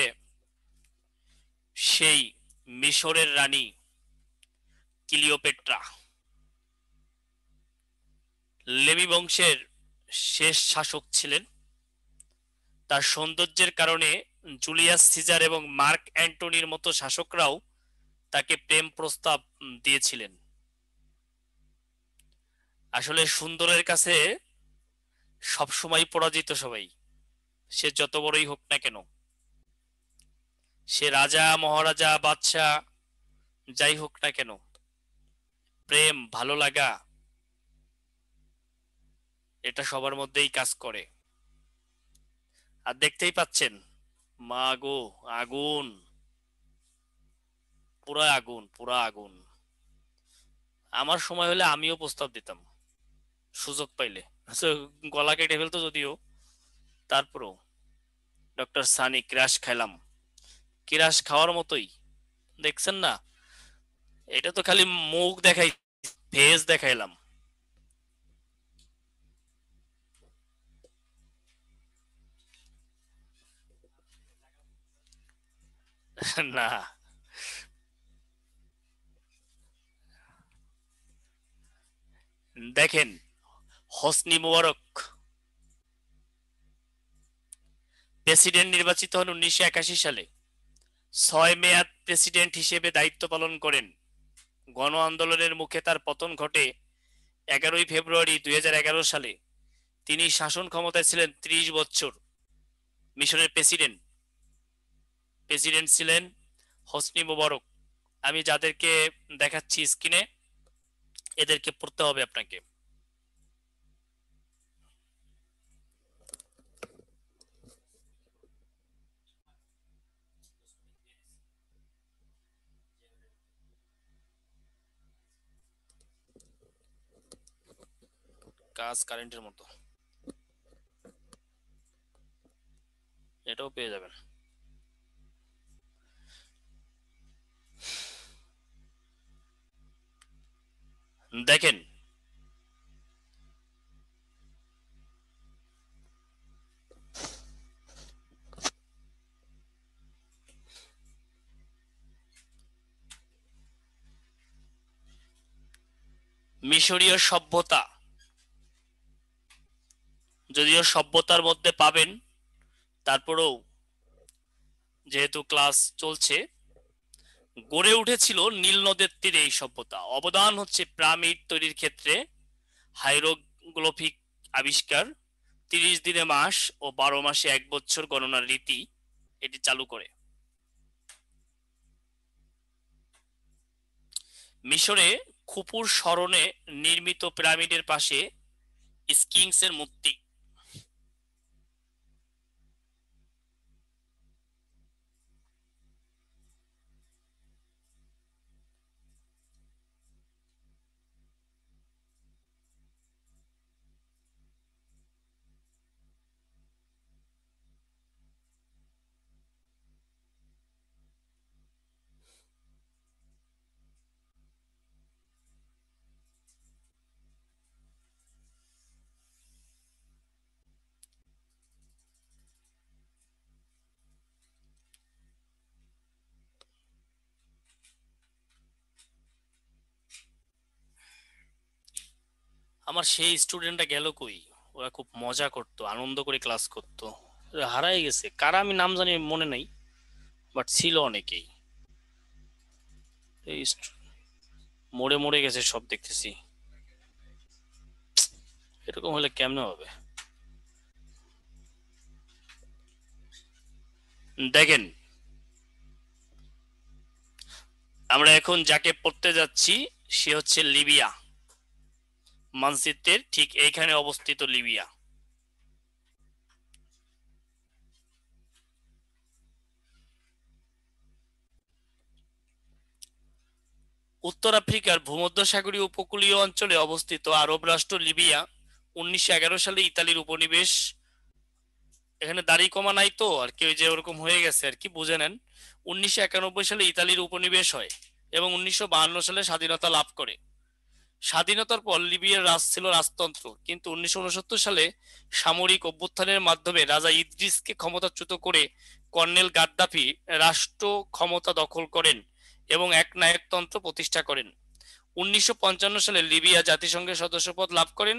সেই মিশরের রানী ক্লিওপেট্রা। লেমি বংশের শেষ শাসক ছিলেন। তার সৌন্দর্যের কারণে জুলিয়াস সিজার এবং মার্ক অ্যান্টনির মতো শাসকরাও তাকে প্রেম প্রস্তাব দিয়েছিলেন। আসলে সুন্দরের কাছে সবসময় পরাজিত সবাই, সে যত বড়ই হোক না কেন। সে রাজা, মহারাজা, বাদশাহ, যাই হোক না কেন, প্রেম, ভালো লাগা, এটা সবার মধ্যেই কাজ করে। আর দেখতেই পাচ্ছেন, মা গো, আগুন, পুরা আগুন, পুরা আগুন। আমার সময় হলে আমিও প্রস্তাব দিতাম, সুযোগ পাইলে। আচ্ছা, গলা কেটে ফেলতো যদিও, তারপরও। ডক্টর সানি ক্রাশ খাইলাম, ক্রাশ খাওয়ার মতোই। দেখছেন না, এটা তো খালি মুখ দেখাই, ফেস দেখাইলাম। না, দেখেন, হোসনি মোবারক প্রেসিডেন্ট নির্বাচিত হন 1981 সালে। 6 মেয়াদ প্রেসিডেন্ট হিসেবে দায়িত্ব পালন করেন। গণ আন্দোলনের মুখে তার পতন ঘটে 11ই ফেব্রুয়ারি 2011 সালে। তিনি শাসন ক্ষমতায় ছিলেন 30 বছর। মিশরের প্রেসিডেন্ট প্রেসিডেন্ট ছিলেন হোসনি মোবারক। আমি যাদেরকে দেখাচ্ছি স্ক্রিনে, এদেরকে পড়তে হবে আপনাকে। কাজ কারেন্টের মতো। এটাও পেয়ে যাবেন। দেখেন মিশরীয় সভ্যতা, যদিও সভ্যতার মধ্যে পাবেন, তারপরেও যেহেতু ক্লাস চলছে, গড়ে উঠেছিল নীল নদের তীরে এই সভ্যতা। অবদান হচ্ছে পিরামিড তৈরির ক্ষেত্রে হাইরোগ্লিফিক আবিষ্কার, 30 দিনে মাস ও 12 মাসে 1 বছর গণনার রীতি এটি চালু করে। মিশরে খুফুর স্মরণে নির্মিত পিরামিডের পাশে স্ফিংসের মূর্তি। আমার সেই স্টুডেন্টটা গেল কই? ওরা খুব মজা করতো, আনন্দ করে ক্লাস করতো, ওরা হারাই গেছে। কারা আমি নাম জানি মনে নাই, বাট ছিল অনেকেই। এই মরে মরে গেছে সব দেখতেছি। এরকম হলে কেমনে হবে? দেখেন, আমরা এখন যাকে পড়তে যাচ্ছি সে হচ্ছে লিবিয়া। মানচিত্রের ঠিক এইখানে অবস্থিত লিবিয়া। উত্তর আফ্রিকার ভূমধ্যসাগরীয় উপকূলীয় অঞ্চলে অবস্থিত আরব রাষ্ট্র লিবিয়া 1911 সালে ইতালির উপনিবেশ। এখানে দাড়ি কমা নাই তো আর কি, ওই যে ওরকম হয়ে গেছে আর কি, বুঝে নেন। 1991 সালে ইতালির উপনিবেশ হয় এবং 1952 সালে স্বাধীনতা লাভ করে। স্বাধীনতার পর লিবিয়ার রাজ ছিল রাজতন্ত্র, কিন্তু 1969 সালে সামরিক অভ্যুত্থানের মাধ্যমে রাজা ইদ্রিসকে ক্ষমতাচ্যুত করে কর্নেল গাদ্দাফি রাষ্ট্র ক্ষমতা দখল করেন এবং একনায়কতন্ত্র প্রতিষ্ঠা করেন। 1955 সালে লিবিয়া জাতিসংঘের সদস্যপদ লাভ করেন।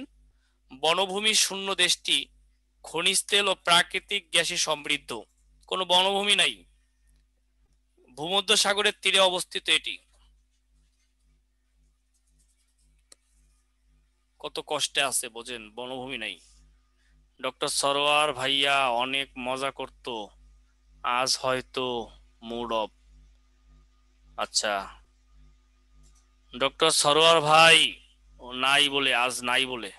বনভূমি শূন্য দেশটি খনিজ তেল ও প্রাকৃতিক গ্যাসে সমৃদ্ধ, কোনো বনভূমি নাই। ভূমধ্যসাগরের তীরে অবস্থিত এটি। কত কষ্টে আছে বোঝেন, বনভূমি নাই। ডক্টর সরোয়ার ভাইয়া অনেক মজা করতো, আজ হয়তো মুড অফ। আচ্ছা, ডক্টর সরোয়ার ভাই ও নাই বলে, আজ নাই বলে।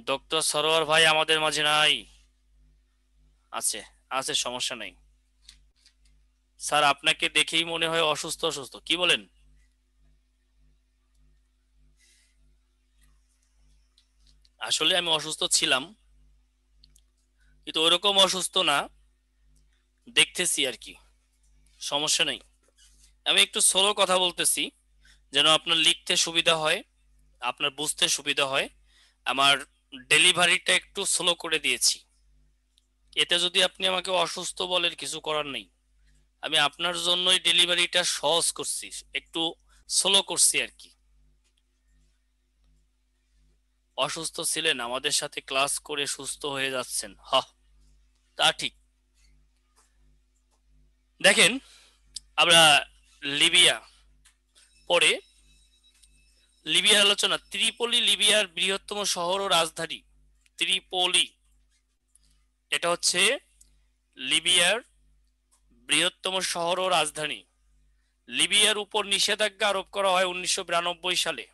ডক্টর সরোয়ার ভাই আমাদের মাঝে নাই। আছে, আছে, সমস্যা নাই। স্যার আপনাকে দেখেই মনে হয় অসুস্থ অসুস্থ, কি বলেন? আসলে আমি অসুস্থ ছিলাম, কিন্তু ওইরকম অসুস্থ না, দেখতেছি আর কি, সমস্যা নেই। আমি একটু স্লো কথা বলতেছি যেন আপনার লিখতে সুবিধা হয়, আপনার বুঝতে সুবিধা হয়। আমার ডেলিভারিটা একটু স্লো করে দিয়েছি। এতে যদি আপনি আমাকে অসুস্থ বলেন, কিছু করার নেই। আমি আপনার জন্যই ডেলিভারিটা সহজ করছি, একটু স্লো করছি আর কি। অসুস্থ ছিলেন, আমাদের সাথে ক্লাস করে সুস্থ হয়ে যাচ্ছেন, হ, তা ঠিক। দেখেন, আমরা লিবিয়া পরে, লিবিয়ার আলোচনা। ত্রিপলি লিবিয়ার বৃহত্তম শহর ও রাজধানী। ত্রিপলি, এটা হচ্ছে লিবিয়ার বৃহত্তম শহর ও রাজধানী। লিবিয়ার উপর নিষেধাজ্ঞা আরোপ করা হয় 1992 সালে।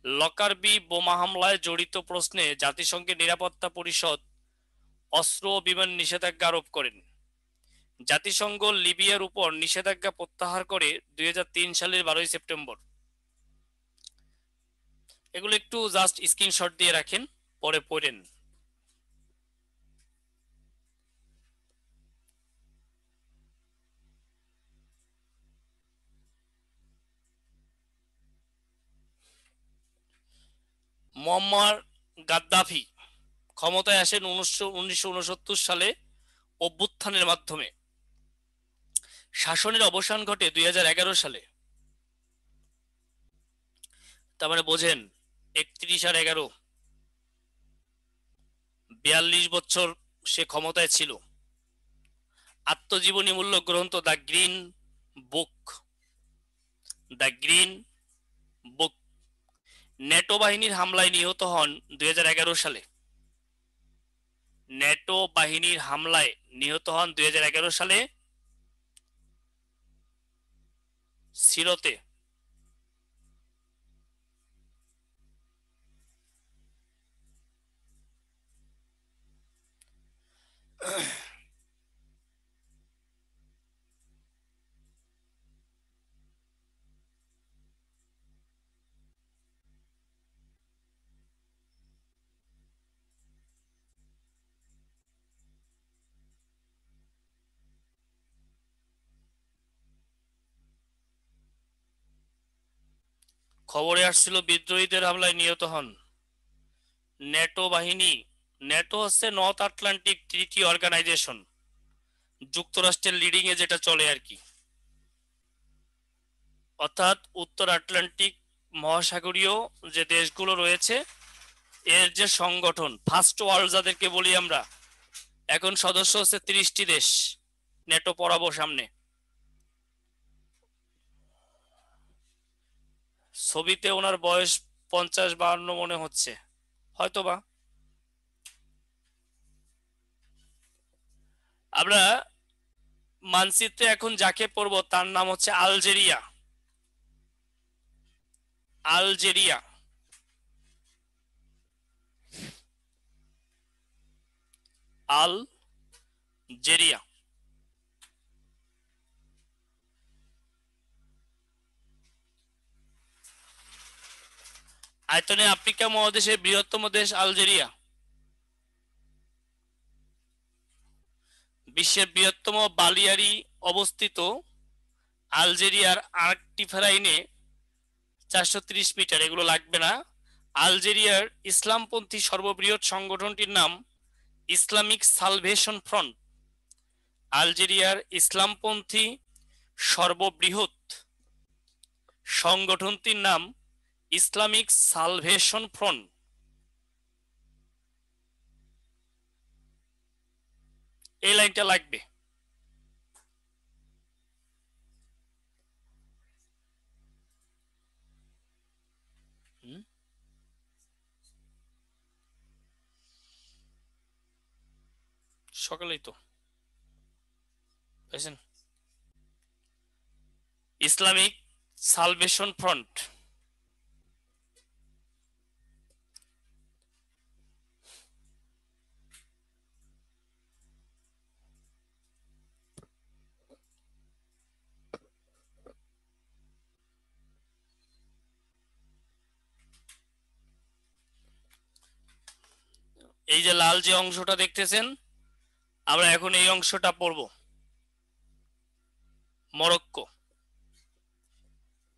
লকারবি বোমা হামলায় জড়িত প্রশ্নে জাতিসংঘের নিরাপত্তা পরিষদ অস্ত্র ও বিমান নিষেধাজ্ঞা আরোপ করেন। জাতিসংঘ লিবিয়ার উপর নিষেধাজ্ঞা প্রত্যাহার করে 2003 সালের 12 সেপ্টেম্বর। এগুলো একটু জাস্ট স্ক্রিনশট দিয়ে রাখেন, পরে পড়েন। মুয়াম্মার গাদ্দাফি ক্ষমতায় আসেন 1969 সালে অভ্যুত্থানের মাধ্যমে। শাসনের অবসান ঘটে 2011 সালে। তার মানে বোঝেন 31 আর 11, 42 বছর সে ক্ষমতায় ছিল। আত্মজীবনীমূলক গ্রন্থ the green book, the green book. NATO বাহিনীর হামলায় নিহত হন 2011 সালে। ন্যাটো বাহিনীর হামলায় নিহত হন 2011 সালে সিরতে। খবরে আসছিল বিদ্রোহীদের হামলায় নিহত হন। ন্যাটো বাহিনী, ন্যাটো হচ্ছে নর্থ আটলান্টিক ট্রিটি অর্গানাইজেশন, যুক্তরাষ্ট্রের লিডিং এ যেটা চলে আর কি, অর্থাৎ উত্তর আটলান্টিক মহাসাগরীয় যে দেশগুলো রয়েছে এর যে সংগঠন, ফার্স্ট ওয়ার্ল্ড যাদেরকে বলি আমরা, এখন সদস্য হচ্ছে 30টি দেশ। ন্যাটো পড়াবো সামনে। ছবিতে ওনার বয়স 50-52 মনে হচ্ছে, হয়তোবা। আমরা মানচিত্রে এখন যাকে পড়বো তার নাম হচ্ছে আলজেরিয়া। Algeria, Algeria. আয়তনে আফ্রিকা মহাদেশের বৃহত্তম দেশ আলজেরিয়া। বিশ্বের বৃহত্তম বালিয়ারি অবস্থিত আলজেরিয়ার আর্কটিফারাইনে 430 মিটার, এগুলো লাগবে না। আলজেরিয়ার ইসলামপন্থী সর্ববৃহৎ সংগঠনটির নাম ইসলামিক সালভেশন ফ্রন্ট। আলজেরিয়ার ইসলামপন্থী সর্ববৃহৎ সংগঠনটির নাম ইসলামিক সালভেশন ফ্রন্ট। এই লাইনটা লাগবে। সকালেই তো পেয়েছেন। Islamic salvation front. এই যে লাল যে অংশটা দেখতেছেন, আমরা এখন এই অংশটা পড়ব। মরক্কো।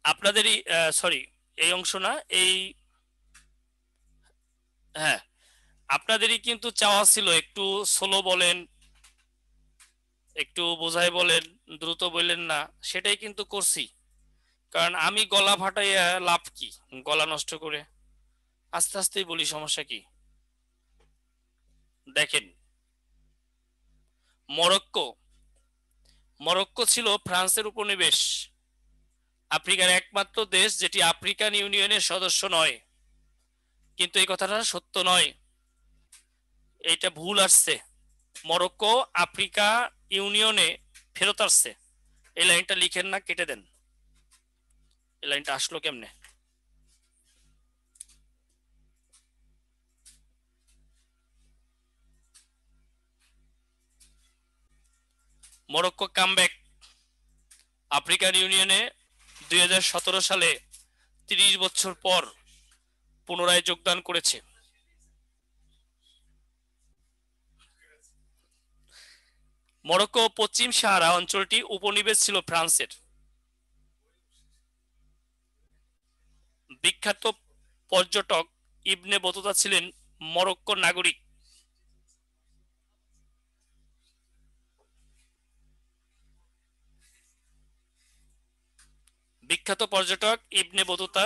আপনাদেরই, সরি, এই অংশ না, এই, হ্যাঁ, আপনাদেরই কিন্তু চাওয়া ছিল একটু স্লো বলেন, একটু বোঝাই বলেন, দ্রুত বললেন না, সেটাই কিন্তু করছি। কারণ আমি গলা ফাটাইয়া লাভ কি, গলা নষ্ট করে? আস্তে আস্তেই বলি, সমস্যা কি? দেখেন, মরক্কো, মরক্কো ছিল ফ্রান্সের উপনিবেশ, আফ্রিকার একমাত্র দেশ যেটি আফ্রিকান ইউনিয়নের সদস্য নয়। কিন্তু এই কথাটা সত্য নয়, এইটা ভুল আসছে। মরক্কো আফ্রিকা ইউনিয়নে ফেরত আসছে। এই লাইনটা লিখেন না, কেটে দেন। এই লাইনটা আসলো কেমনে? মরক্কো কামব্যাক আফ্রিকান ইউনিয়নে 2017 সালে 30 বছর পর পুনরায় যোগদান করেছে। মরক্কো পশ্চিম সাহারা অঞ্চলটি উপনিবেশ ছিল ফ্রান্সের। বিখ্যাত পর্যটক ইবনে বতুতা ছিলেন মরক্কোর নাগরিক। বিখ্যাত পর্যটক ইবনে বতুতা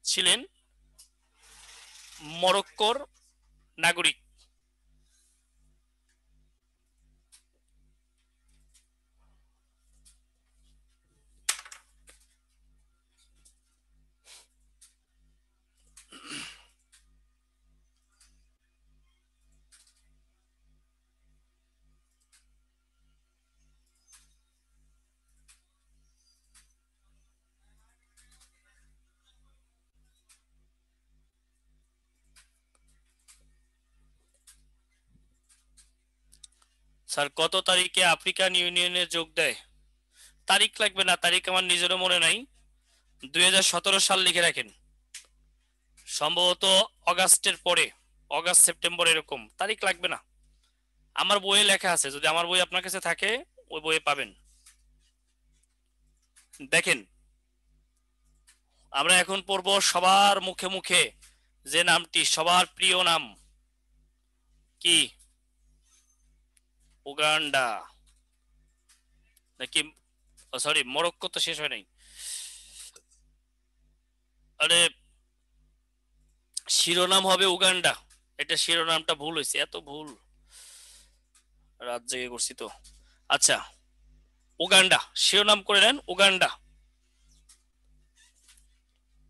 ছিলেন মরক্কোর নাগরিক। স্যার কত তারিখে আফ্রিকান ইউনিয়নে যোগ দেয়? তারিখ লাগবে না, তারিখ আমার নিজেরও মনে নাই। 2017 সাল লিখে রাখেন, সম্ভবত অগাস্টের পরে, অগাস্ট সেপ্টেম্বর এরকম, তারিখ লাগবে না। আমার বইয়ে লেখা আছে, যদি আমার বই আপনার কাছে থাকে ওই বইয়ে পাবেন। দেখেন, আমরা এখন পড়ব সবার মুখে মুখে যে নামটি, সবার প্রিয় নাম কি? উগান্ডা নাকি, সরি মরক্কো তো শেষ হয় নাই। আরে শিরোনাম হবে উগান্ডা। এটা শিরোনামটা ভুল হয়েছে, এত ভুল, রাত জেগে করছি তো। আচ্ছা, উগান্ডা শিরোনাম করে নেন, উগান্ডা।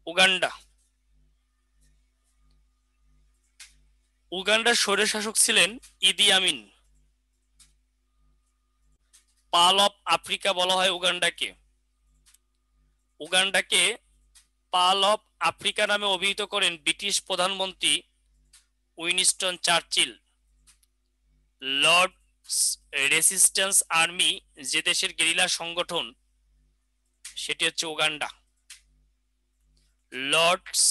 উগান্ডা উগান্ডার স্বৈরশাসক ছিলেন ইদি আমিন। পাল অফ আফ্রিকা বলা হয় উগান্ডাকে। উগান্ডাকে পাল অফ আফ্রিকা নামে অভিহিত করেন ব্রিটিশ প্রধানমন্ত্রী Winston Churchill. Lord's Resistance Army যে দেশের গেরিলা সংগঠন, সেটি হচ্ছে উগান্ডা। লর্ডস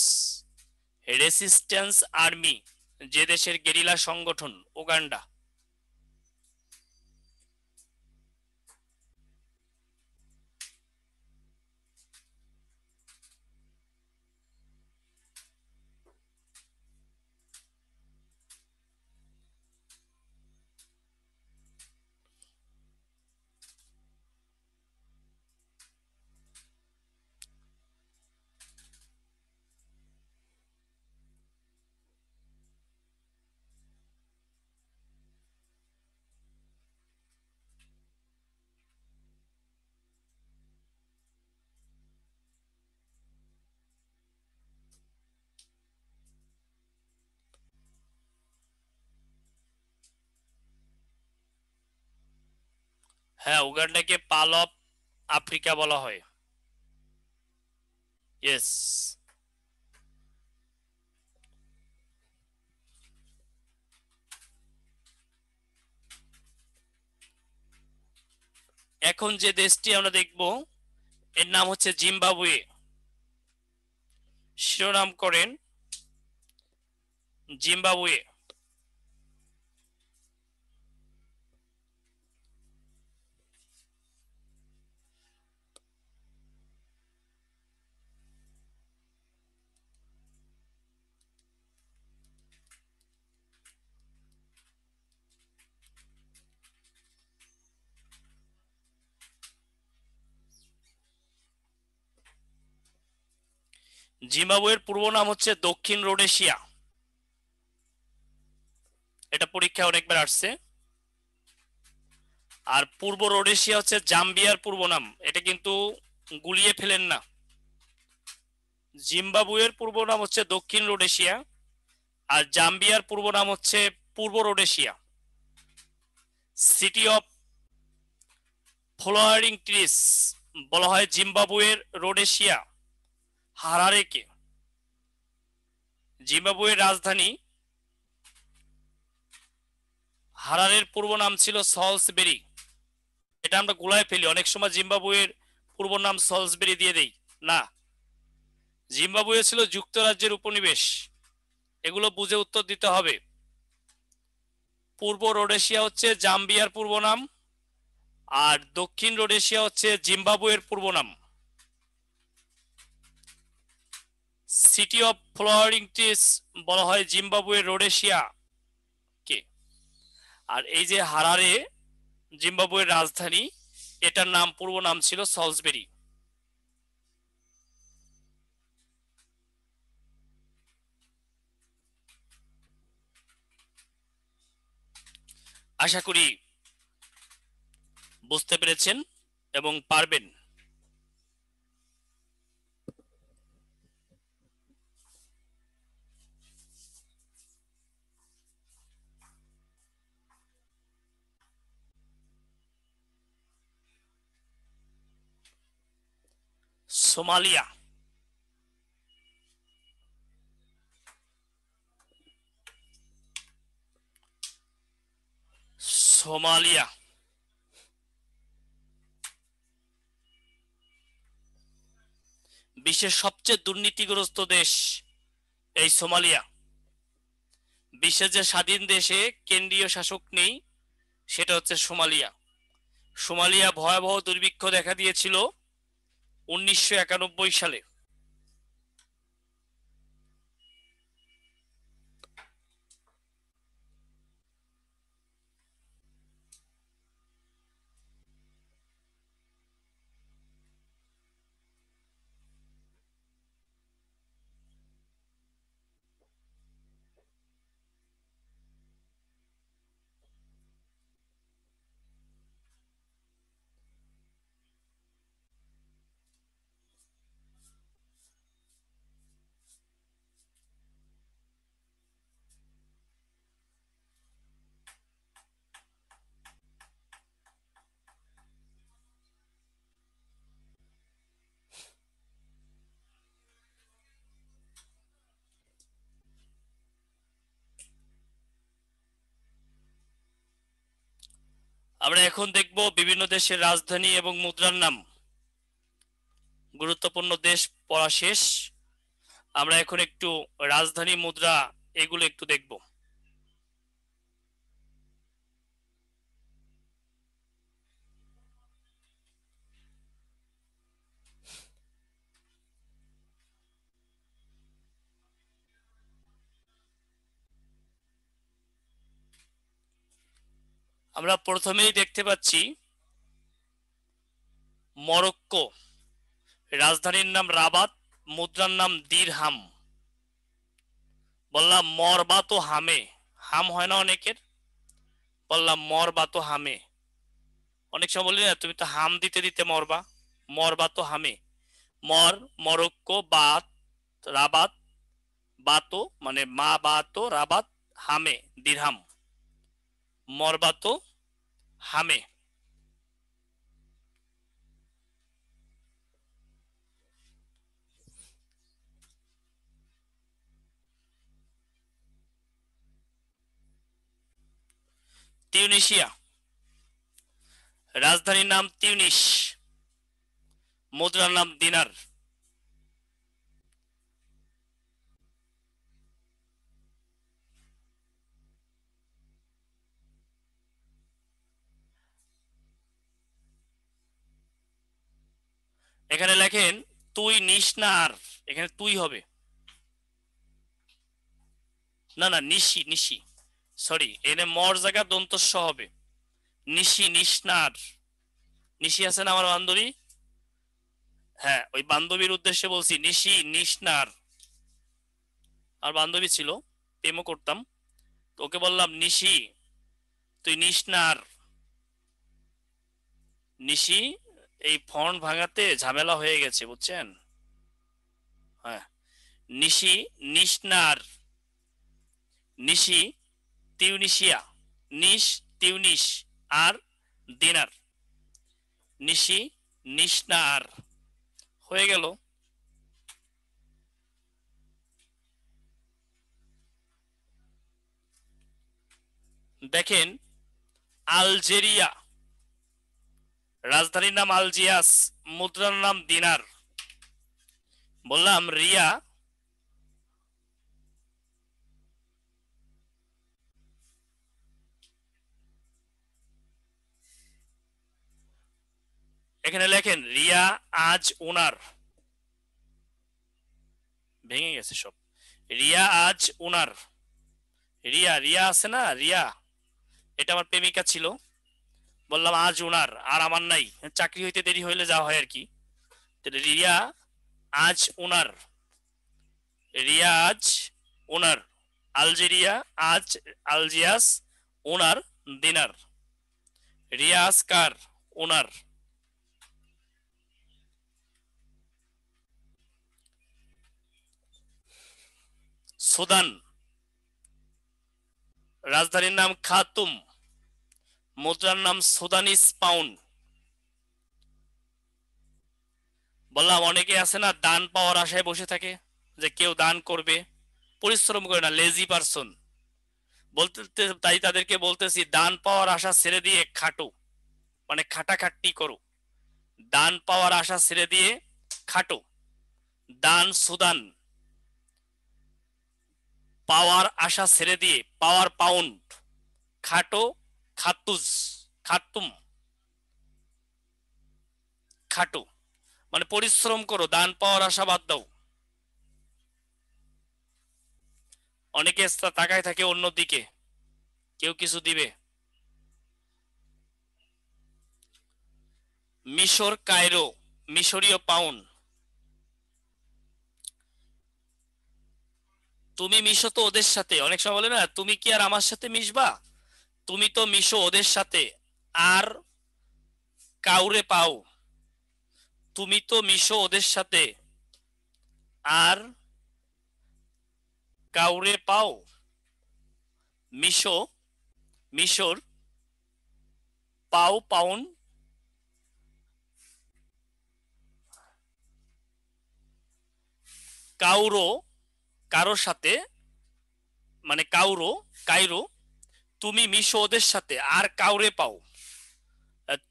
রেসিস্ট্যান্স আর্মি যে দেশের গেরিলা সংগঠন, উগান্ডা। হ্যাঁ, উগান্ডাকে পাল অফ আফ্রিকা বলা হয়। ইয়েস। এখন যে দেশটি আমরা দেখব এর নাম হচ্ছে জিম্বাবুয়ে। শিরোনাম করেন জিম্বাবুয়ে। জিম্বাবুয়ের পূর্ব নাম হচ্ছে দক্ষিণ রোডেশিয়া। এটা পরীক্ষা অনেকবার আসছে। আর পূর্ব রোডেশিয়া হচ্ছে জাম্বিয়ার পূর্ব নাম, এটা কিন্তু গুলিয়ে ফেলেন না। জিম্বাবুয়ের পূর্ব নাম হচ্ছে দক্ষিণ রোডেশিয়া, আর জাম্বিয়ার পূর্ব নাম হচ্ছে পূর্ব রোডেশিয়া। সিটি অফ ফ্লোয়ারিং ট্রিস বলা হয় জিম্বাবুয়ের রোডেশিয়া হারারেকে। জিম্বাবুয়ের রাজধানী হারারের পূর্ব নাম ছিল সলসবেরি। এটা আমরা গোলায় ফেলি, অনেক সময় জিম্বাবুয়ের পূর্ব নাম সলসবেরি দিয়ে দেই না। জিম্বাবুয়ে ছিল যুক্তরাজ্যের উপনিবেশ, এগুলো বুঝে উত্তর দিতে হবে। পূর্ব রোডেশিয়া হচ্ছে জাম্বিয়ার পূর্ব নাম, আর দক্ষিণ রোডেশিয়া হচ্ছে জিম্বাবুয়ের পূর্ব নাম। সিটি অফ ফ্লোরিংটিস বলা হয় জিম্বাবুয়ের রোডেশিয়া কে? আর এই যে হারারে জিম্বাবুয়ের রাজধানী, এটার নাম পূর্ব নাম ছিল সলসবেরি। আশা করি বুঝতে পেরেছেন এবং পারবেন। সোমালিয়া। সোমালিয়া বিশ্বের সবচেয়ে দুর্নীতিগ্রস্ত দেশ এই সোমালিয়া। বিশ্বের যে স্বাধীন দেশে কেন্দ্রীয় শাসক নেই সেটা হচ্ছে সোমালিয়া। সোমালিয়া ভয়াবহ দুর্ভিক্ষ দেখা দিয়েছিল 1991 সালে। আমরা এখন দেখব বিভিন্ন দেশের রাজধানী এবং মুদ্রার নাম। গুরুত্বপূর্ণ দেশ পড়া শেষ, আমরা এখন একটু রাজধানী, মুদ্রা এগুলো একটু দেখব। আমরা প্রথমেই দেখতে পাচ্ছি মরক্কো, রাজধানীর নাম রাবাত, মুদ্রার নাম দিরহাম। বললাম মরবা তো হামে, হাম হয় না অনেকের, বললাম মরবা তো হামে। অনেক সময় বলি না তুমি তো হাম দিতে দিতে মরবা, মরবা তো হামে। মর, মরক্কো, বাত, রাবাত, বাতো মানে মা বাতো, রাবাত, হামে দিরহাম, মরবা তো হামে। তিউনিসিয়া, রাজধানীর নাম তিউনিস, মুদ্রার নাম দিনার। এখানে লেখেন তুই নিস না আর, এখানে তুই হবে না, না নিশি, নিশি, সরি, এখানে মর জায়গা দন্তস্ব হবে, নিশি, নিসনার। নিশি আছে না আমার বান্ধবী, হ্যাঁ ওই বান্ধবীর উদ্দেশ্যে বলছি, নিশি নিসনার। আর বান্ধবী ছিল, প্রেমও করতাম, তো ওকে বললাম নিশি তুই নিসনার। নিশি, এই ফন্ট ভাঙাতে ঝামেলা হয়ে গেছে বুঝছেন। হ্যাঁ, নিশি নিসনার, নিশি তিউনিসিয়া, নিস তিউনিস, আর দিনার, নিশি নিসনার হয়ে গেল। দেখেন আলজেরিয়া, রাজধানীর নাম আলজিয়াস, মুদ্রার নাম দিনার। বললাম রিয়া, এখানে লেখেন রিয়া আজ ওনার, ভেঙে গেছে সব। রিয়া আজ উনার, রিয়া রিয়া আছে না, রিয়া এটা আমার প্রেমিকা ছিল, বললাম আজ উনার, আর আমার নাই, চাকরি হইতে দেরি হইলে যাওয়া হয় আর কি। রিয়া আজ উনার, রিয়া আজ ওনার, আলজেরিয়া আজ আলজিয়াস ওনার দিনার, রিয়া আজ কার ওনার। সুদান, রাজধানীর নাম খাতুম, মুদ্রার নাম সুদানিস পাউন্ড। বললাম অনেকে আছে না দান পাওয়ার আশায় বসে থাকে, যে কেউ দান করবে, পরিশ্রম করে না, লেজি পারসন বলতে, তাই তাদেরকে বলতেছি দান পাওয়ার আশা ছেড়ে দিয়ে খাটো, মানে খাটাখাটনি করো। দান পাওয়ার আশা ছেড়ে দিয়ে খাটো, দান সুদান, পাওয়ার আশা ছেড়ে দিয়ে পাওয়ার পাউন্ড, খাটো খাতুজ, খাতুম, খাটো, মানে পরিশ্রম করো, দান পাওয়ার আশা বাদ দাও। অনেকে তাকায় থাকে অন্যদিকে, কেউ কিছু দিবে। মিশর কায়রো, মিশরীয় পাউন্ড। তুমি মিশো তো ওদের সাথে, অনেক সময় বলে না তুমি কি আর আমার সাথে মিশবা, তুমি তো মিশো ওদের সাথে আর কাউরে পাও, তুমি তো মিশো ওদের সাথে আর কাউরে পাও। মিশো, মিশর, পাও পাউন্ড, কাউরো, কারোর সাথে, মানে কাউরো, কাইরো, তুমি মিশো ওদের সাথে আর কাউরে পাও।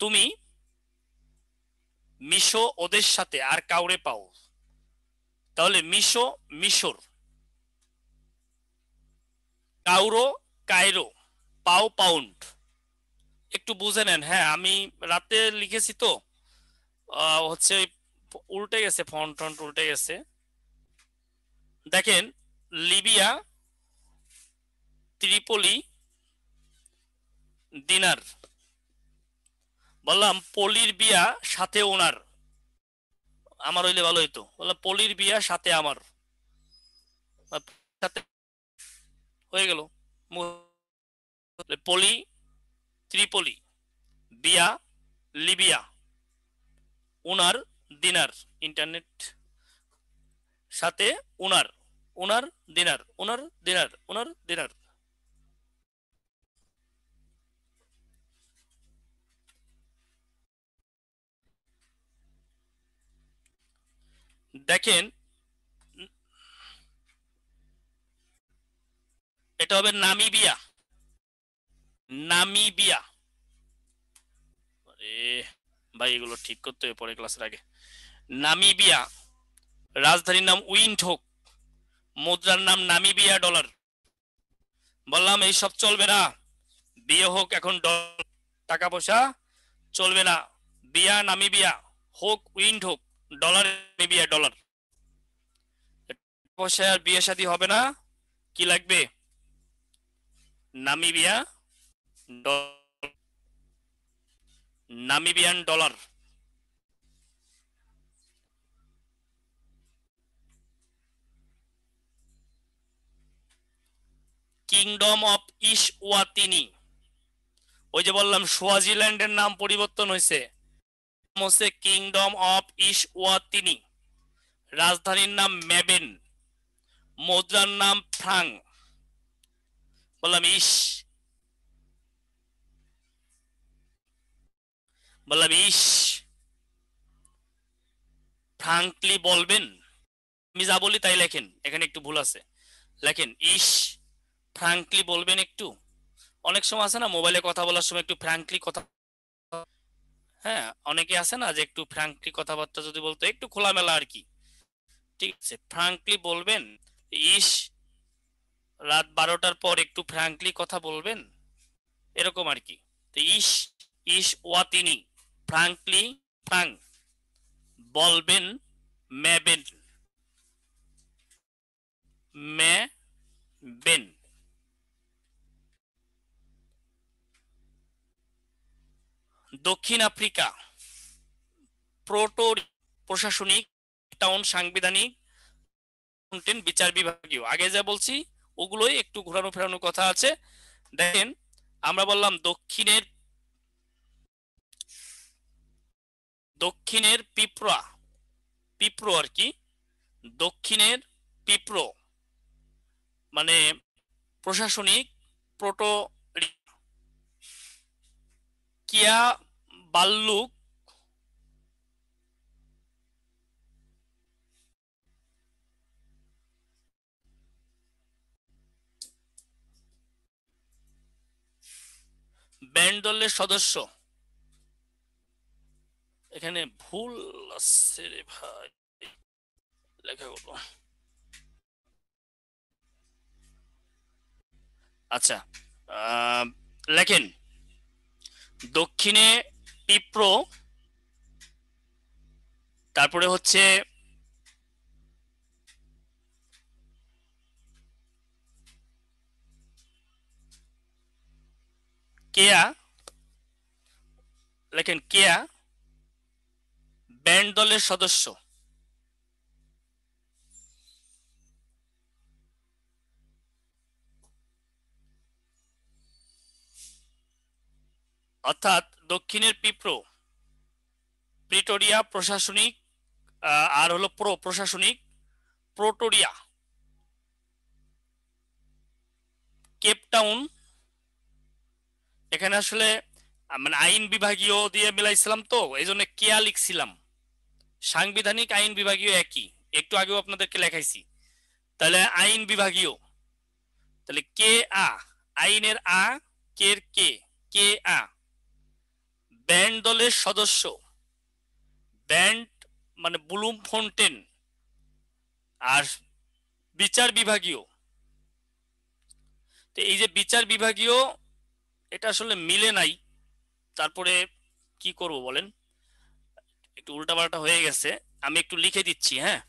তুমি মিশো ওদের সাথে আর কাউরে পাও, তাহলে মিশো মিশর, কাউরো কায়রো, পাও পাউন্ড। একটু বুঝে নেন, হ্যাঁ আমি রাতে লিখেছি তো, হচ্ছে উল্টে গেছে, ফন্ট টন্ট উল্টে গেছে। দেখেন, লিবিয়া, ত্রিপলি, দিনার। বললাম পলির বিয়া সাথে ওনার, আমার হইলে ভালো হইতো, বললাম পলির বিয়া সাথে আমার, সাথে হয়ে গেল। পলি, ত্রিপলি, বিয়া, লিবিয়া, উনার, দিনার, ইন্টারনেট, সাথে উনার, উনার দিনার, উনার দিনার, উনার দিনার। দেখেন, এটা হবে নামিবিয়া, নামিবিয়া। আরে ভাই এগুলো ঠিক করতে হবে পরে ক্লাসের আগে। নামিবিয়া, রাজধানীর নাম উইন্ডহোক, মুদ্রার নাম নামিবিয়া ডলার। বললাম এইসব চলবে না, বিয়ে হোক এখন ডলার, টাকা পয়সা চলবে না, বিয়া নামিবিয়া হোক, উইন্ড হোক, ডলার নামিবিয়া ডলার। পয়সা আর বিয়ে শাদী হবে না, কি লাগবে, Namibia dollar, Namibian dollar. Kingdom of Eswatini, ওই যে বললাম সোয়াজিল্যান্ডের নাম পরিবর্তন হয়েছে, হচ্ছে কিংডম অফ ইসওয়াতিনি, রাজধানীর নাম মেবেন, মুদ্রার নাম ফ্রাং। বললাম ইস, বললাম ইস, ফ্রাঙ্কলি বলবেন, আমি যা বলি তাই লেখেন, এখানে একটু ভুল আছে, লেখেন ইস, ফ্রাঙ্কলি বলবেন একটু। অনেক সময় আছে না মোবাইলে কথা বলার সময় একটু ফ্রাঙ্কলি কথা, হ্যাঁ অনেকে আছে না যে একটু ফ্রাঙ্কলি কথাবার্তা যদি বলতো একটু খোলামেলা আর কি, ঠিক আছে ফ্রাঙ্কলি বলবেন। ইস, রাত 12টার পর একটু ফ্রাঙ্কলি কথা বলবেন, এরকম আর কি। তো ইস, ইস ওয়াতিনি, ফ্রাঙ্কলি, ফ্রাঙ্ক, বলবেন, মেবেন। মে বেন। দক্ষিণ আফ্রিকা প্রোটো প্রশাসনিক, টাউন সাংবিধানিক, বিচার বিভাগীয়। আগে যা বলছি ওগুলোই একটু ঘোরানো ফেরানোর কথা আছে। দেখেন আমরা বললাম দক্ষিণের পিঁপড়ো আর কি, দক্ষিণের পিঁপড়ো মানে প্রশাসনিক প্রোটো কিয়া বাল্লুক ব্যান্ড দলের সদস্য। এখানে ভুল আছে রে ভাই, লেখাগুলো। আচ্ছা, লেখেন দক্ষিণে পিঁপড়ো, তারপরে হচ্ছে কেয়া, লেখেন কেয়া ব্যান্ড দলের সদস্য। অর্থাৎ দক্ষিণের পিঁপড়ো প্রিটোরিয়া প্রশাসনিক, আর হলো প্রশাসনিক প্রোটোরিয়া, কেপটাউন। এখানে আসলে মানে আইন বিভাগীয় দিয়ে মিলাইছিলাম তো এই জন্য কেয়া লিখছিলাম। সাংবিধানিক আইন বিভাগীয় একই, একটু আগেও আপনাদেরকে লেখাইছি। তাহলে আইন বিভাগীয়, তাহলে কে আ, আইনের আ, কের কে, কে আ। ব্যান্ড দলের সদস্য, ব্যান্ড মানে ব্লুম ফন্টেন। আর বিচার বিভাগীয়, তো এই যে বিচার বিভাগীয় এটা আসলে মিলে নাই। তারপরে কি করব বলেন, একটু উল্টাপাল্টা হয়ে গেছে, আমি একটু লিখে দিচ্ছি, হ্যাঁ।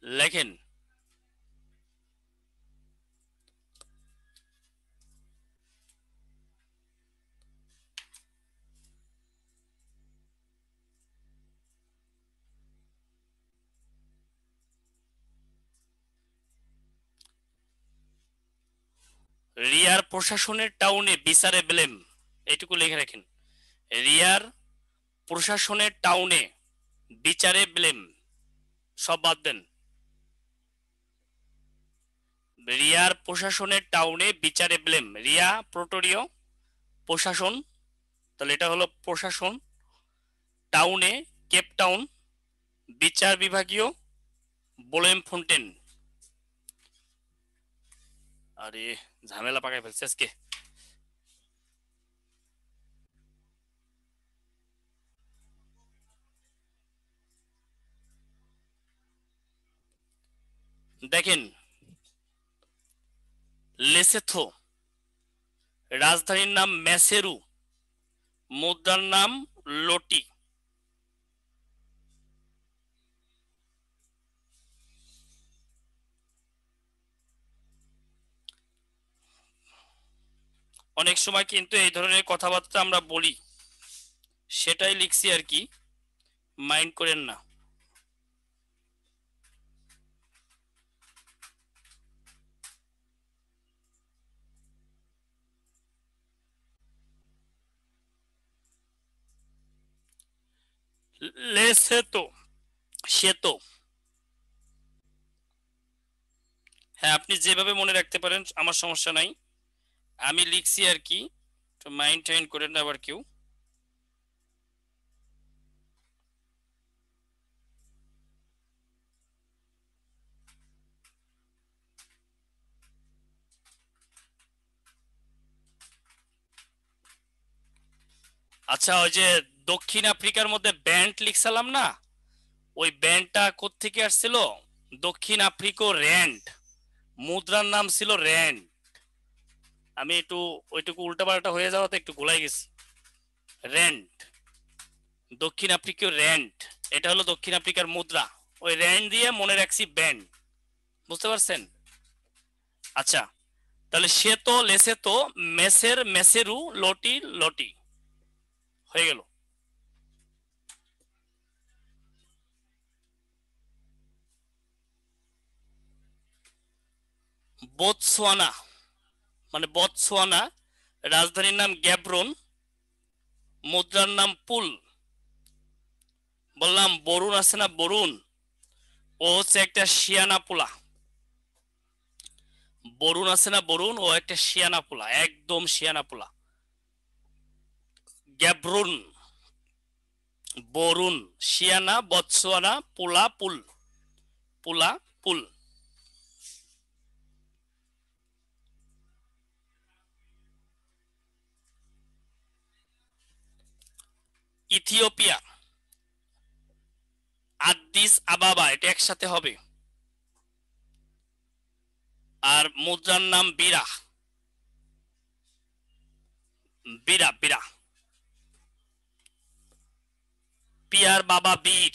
লেখেন রিয়ার প্রশাসনের টাউনে বিচারে ব্লেম, এইটুকু লিখে রাখেন। রিয়ার প্রশাসনের টাউনে বিচারে ব্লেম, সব বাদ দেন। রিয়ার প্রশাসনের টাউনে বিচারে ব্লেম, রিয়া প্রোটোরিয় প্রশাসন, তাহলে এটা হলো প্রশাসন, টাউনে কেপটাউন, বিচার বিভাগীয় বোলেম ফন্টেন। আরে ঝামেলা পাকায় ফেলছে আজকে। দেখেন লেসেথো, রাজধানীর নাম ম্যাসেরু, মুদ্রার নাম লোটি। অনেক সময় কিন্তু এই ধরনের কথাবার্তা আমরা বলি, সেটাই লিখছি আর কি, মাইন্ড করেন না। লেসেতো, সেতো, হ্যাঁ আপনি যেভাবে মনে রাখতে পারেন আমার সমস্যা নাই। আমি লিখছি আর কি, তো মাইন্ড টাইন্ড করেন না আবার কেউ। আচ্ছা, ওই যে দক্ষিণ আফ্রিকার মধ্যে ব্যান্ড লিখছিলাম না, ওই ব্যান্ডটা কোত্থেকে আসছিল? দক্ষিণ আফ্রিকা র্যান্ড, মুদ্রার নাম ছিল র্যান্ড। আমি একটু ওইটুকু উল্টাপাল্টা হয়ে যাওয়াতে একটু গোলাই গেছি। র্যান্ড, দক্ষিণ আফ্রিকীয় র্যান্ড, এটা হলো দক্ষিণ আফ্রিকার মুদ্রা। ওই র্যান্ড দিয়ে মনে রাখছি ব্যান্ড। বুঝতে পারছেন? আচ্ছা, তাহলে সে তো লেসে তো মেসের মেসেরু লটি লটি হয়ে গেল। বোতসোয়ানা, মানে বতসোয়ানা, রাজধানীর নাম গ্যাব্রন, মুদ্রার নাম পুল। বললাম বরুণ আছে না, বরুণ, ও হচ্ছে একটা শিয়ানা পোলা। বরুণ আছে না, বরুণ, ও একটা শিয়ানা পোলা, একদম শিয়ানা পোলা। গ্যাব্রুন, বরুণ, শিয়ানা, বতসোয়ানা, পোলা পুল, পোলা পুল। ইথিওপিয়া, আদ্দিস আবাবা, এটা একসাথে হবে। আর মুদ্রার নাম বিরা, বিরা বিরা। পিয়ার বাবা বীর,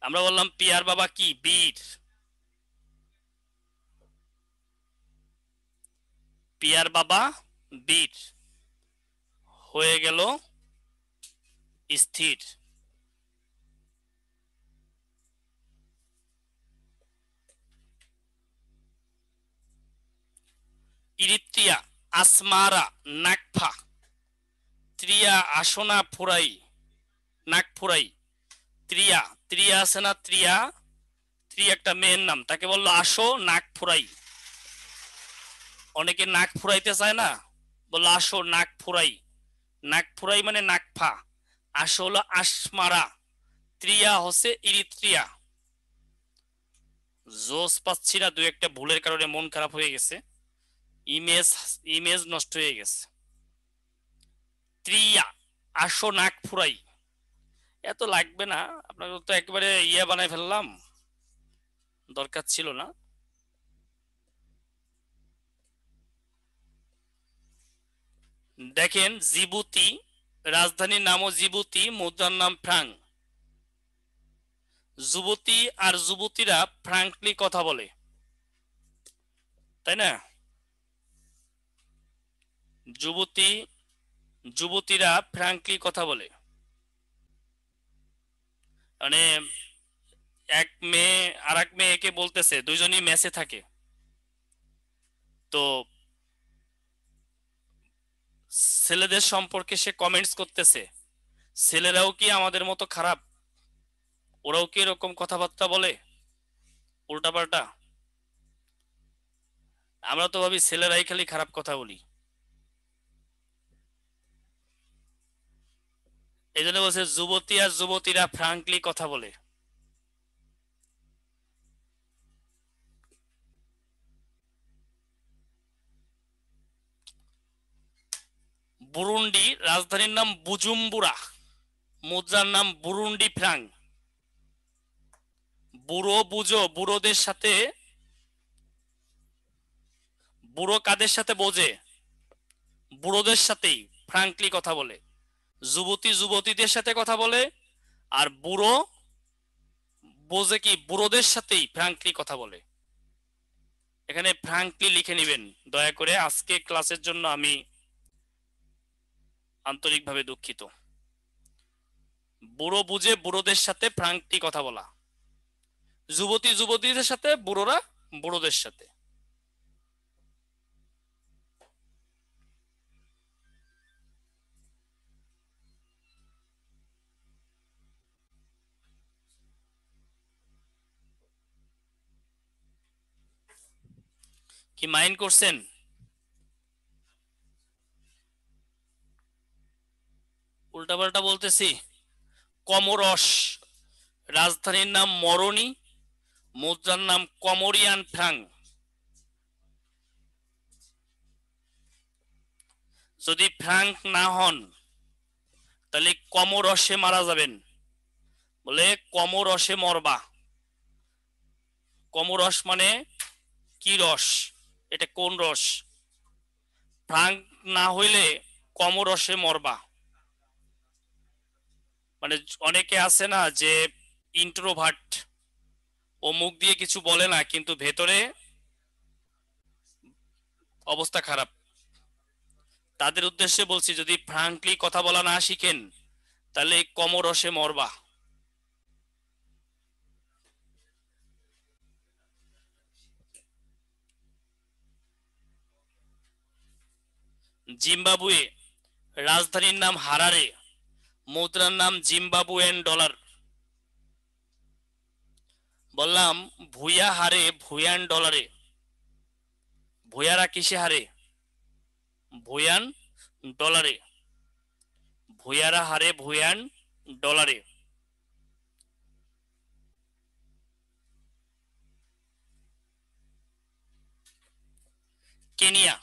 আমরা বললাম পিয়ার বাবা কি বীর। পিয়ার বাবা বীর হয়ে গেল স্থির। ইরিত্রিয়া, আসমারা, নাকফা, ত্রিয়া, আসনা ফুরাই, নাক ফুরাই। ত্রিয়া, ত্রিয়া আছে না, ত্রিয়া, ত্রি একটা মেয়ের নাম, তাকে বললো আসো নাক ফুরাই। অনেকে নাক ফুরাইতে চায় না, বললো আসো নাক ফুরাই। নাক ফুরাই মানে নাকফা। আসো হলো আসমারা, ত্রিয়া হচ্ছে ইরিত্রিয়া। জোস পাচ্ছি না, দুই একটা ভুলের কারণে মন খারাপ হয়ে গেছে, ইমেজ ইমেজ নষ্ট হয়ে গেছে। ত্রিয়া, আসো নাক ফুরাই, এত লাগবে না, আপনাকে তো একেবারে ইয়া বানাই ফেললাম, দরকার ছিল না। দেখেন জিবুতি, রাজধানীর নামও জিবুতি, মুদ্রার নাম ফ্রাং। যুবতী আর যুবতীরা ফ্রাঙ্কলি কথা বলে, তাই না? যুবতী, যুবতীরা ফ্রাঙ্কলি কথা বলে, মানে এক মেয়ে আর এক মেয়েকে বলতেছে, দুইজনই মেসে থাকে, তো ছেলেদের সম্পর্কে সে কমেন্টস করতেছে, ছেলেরাও কি আমাদের মতো খারাপ? ওরাও কি এরকম কথাবার্তা বলে উল্টাপাল্টা? আমরা তো ভাবি ছেলেরাই খালি খারাপ কথা বলি। এই জন্য বলছে যুবতী আর যুবতীরা ফ্রাঙ্কলি কথা বলে। বুরুন্ডি, রাজধানীর নাম বুজুম্বুরা, মুদ্রার নাম বুরুন্ডি ফ্রাং। বুড়ো বুঝো, বুড়োদের সাথে, বুড়ো কাদের সাথে বোঝে? বুড়োদের সাথেই ফ্রাঙ্কলি কথা বলে। যুবতী যুবতীদের সাথে কথা বলে, আর বুড়ো বোঝে কি বুড়োদের সাথেই ফ্রাঙ্কলি কথা বলে। এখানে ফ্রাঙ্কলি লিখে নেবেন দয়া করে, আজকে ক্লাসের জন্য আমি আন্তরিকভাবে দুঃখিত। বুড়ো বুঝে বুড়োদের সাথে ফ্রাঙ্কলি কথা বলা, যুবতী যুবতীদের সাথে, বুড়োরা বুড়োদের সাথে। কি মাইন্ড করছেন? বলতেছি কমোরস, রাজধানীর নাম মরনি, মুদ্রার নাম কমোরিয়ান ফ্রাঙ্ক। যদি ফ্রাঙ্ক না হন তাহলে কমোরসে মারা যাবেন, বলে কমোরসে মরবা। কমোরস মানে কি রস, এটা কোন রস? ফ্রাঙ্ক না হইলে কমোরসে মরবা। মানে অনেকে আছে না যে ইন্ট্রোভার্ট, ও মুখ দিয়ে কিছু বলে না কিন্তু ভেতরে অবস্থা খারাপ, তাদের উদ্দেশ্যে বলছি যদি ফ্রাঙ্কলি কথা বলা না শিখেন তাহলে কমোরসে মরবা। জিম্বাবুয়ে, রাজধানীর নাম হারারে, মুদ্রার নাম জিম্বাবুয়েন ডলার। বললাম ভুইয়া হারে ভুয়ান ডলারে। ভুইয়ারা কিসে হারে? ভুয়ান ডলারে। ভুইয়ারা হারে ভুয়ান ডলারে। কেনিয়া,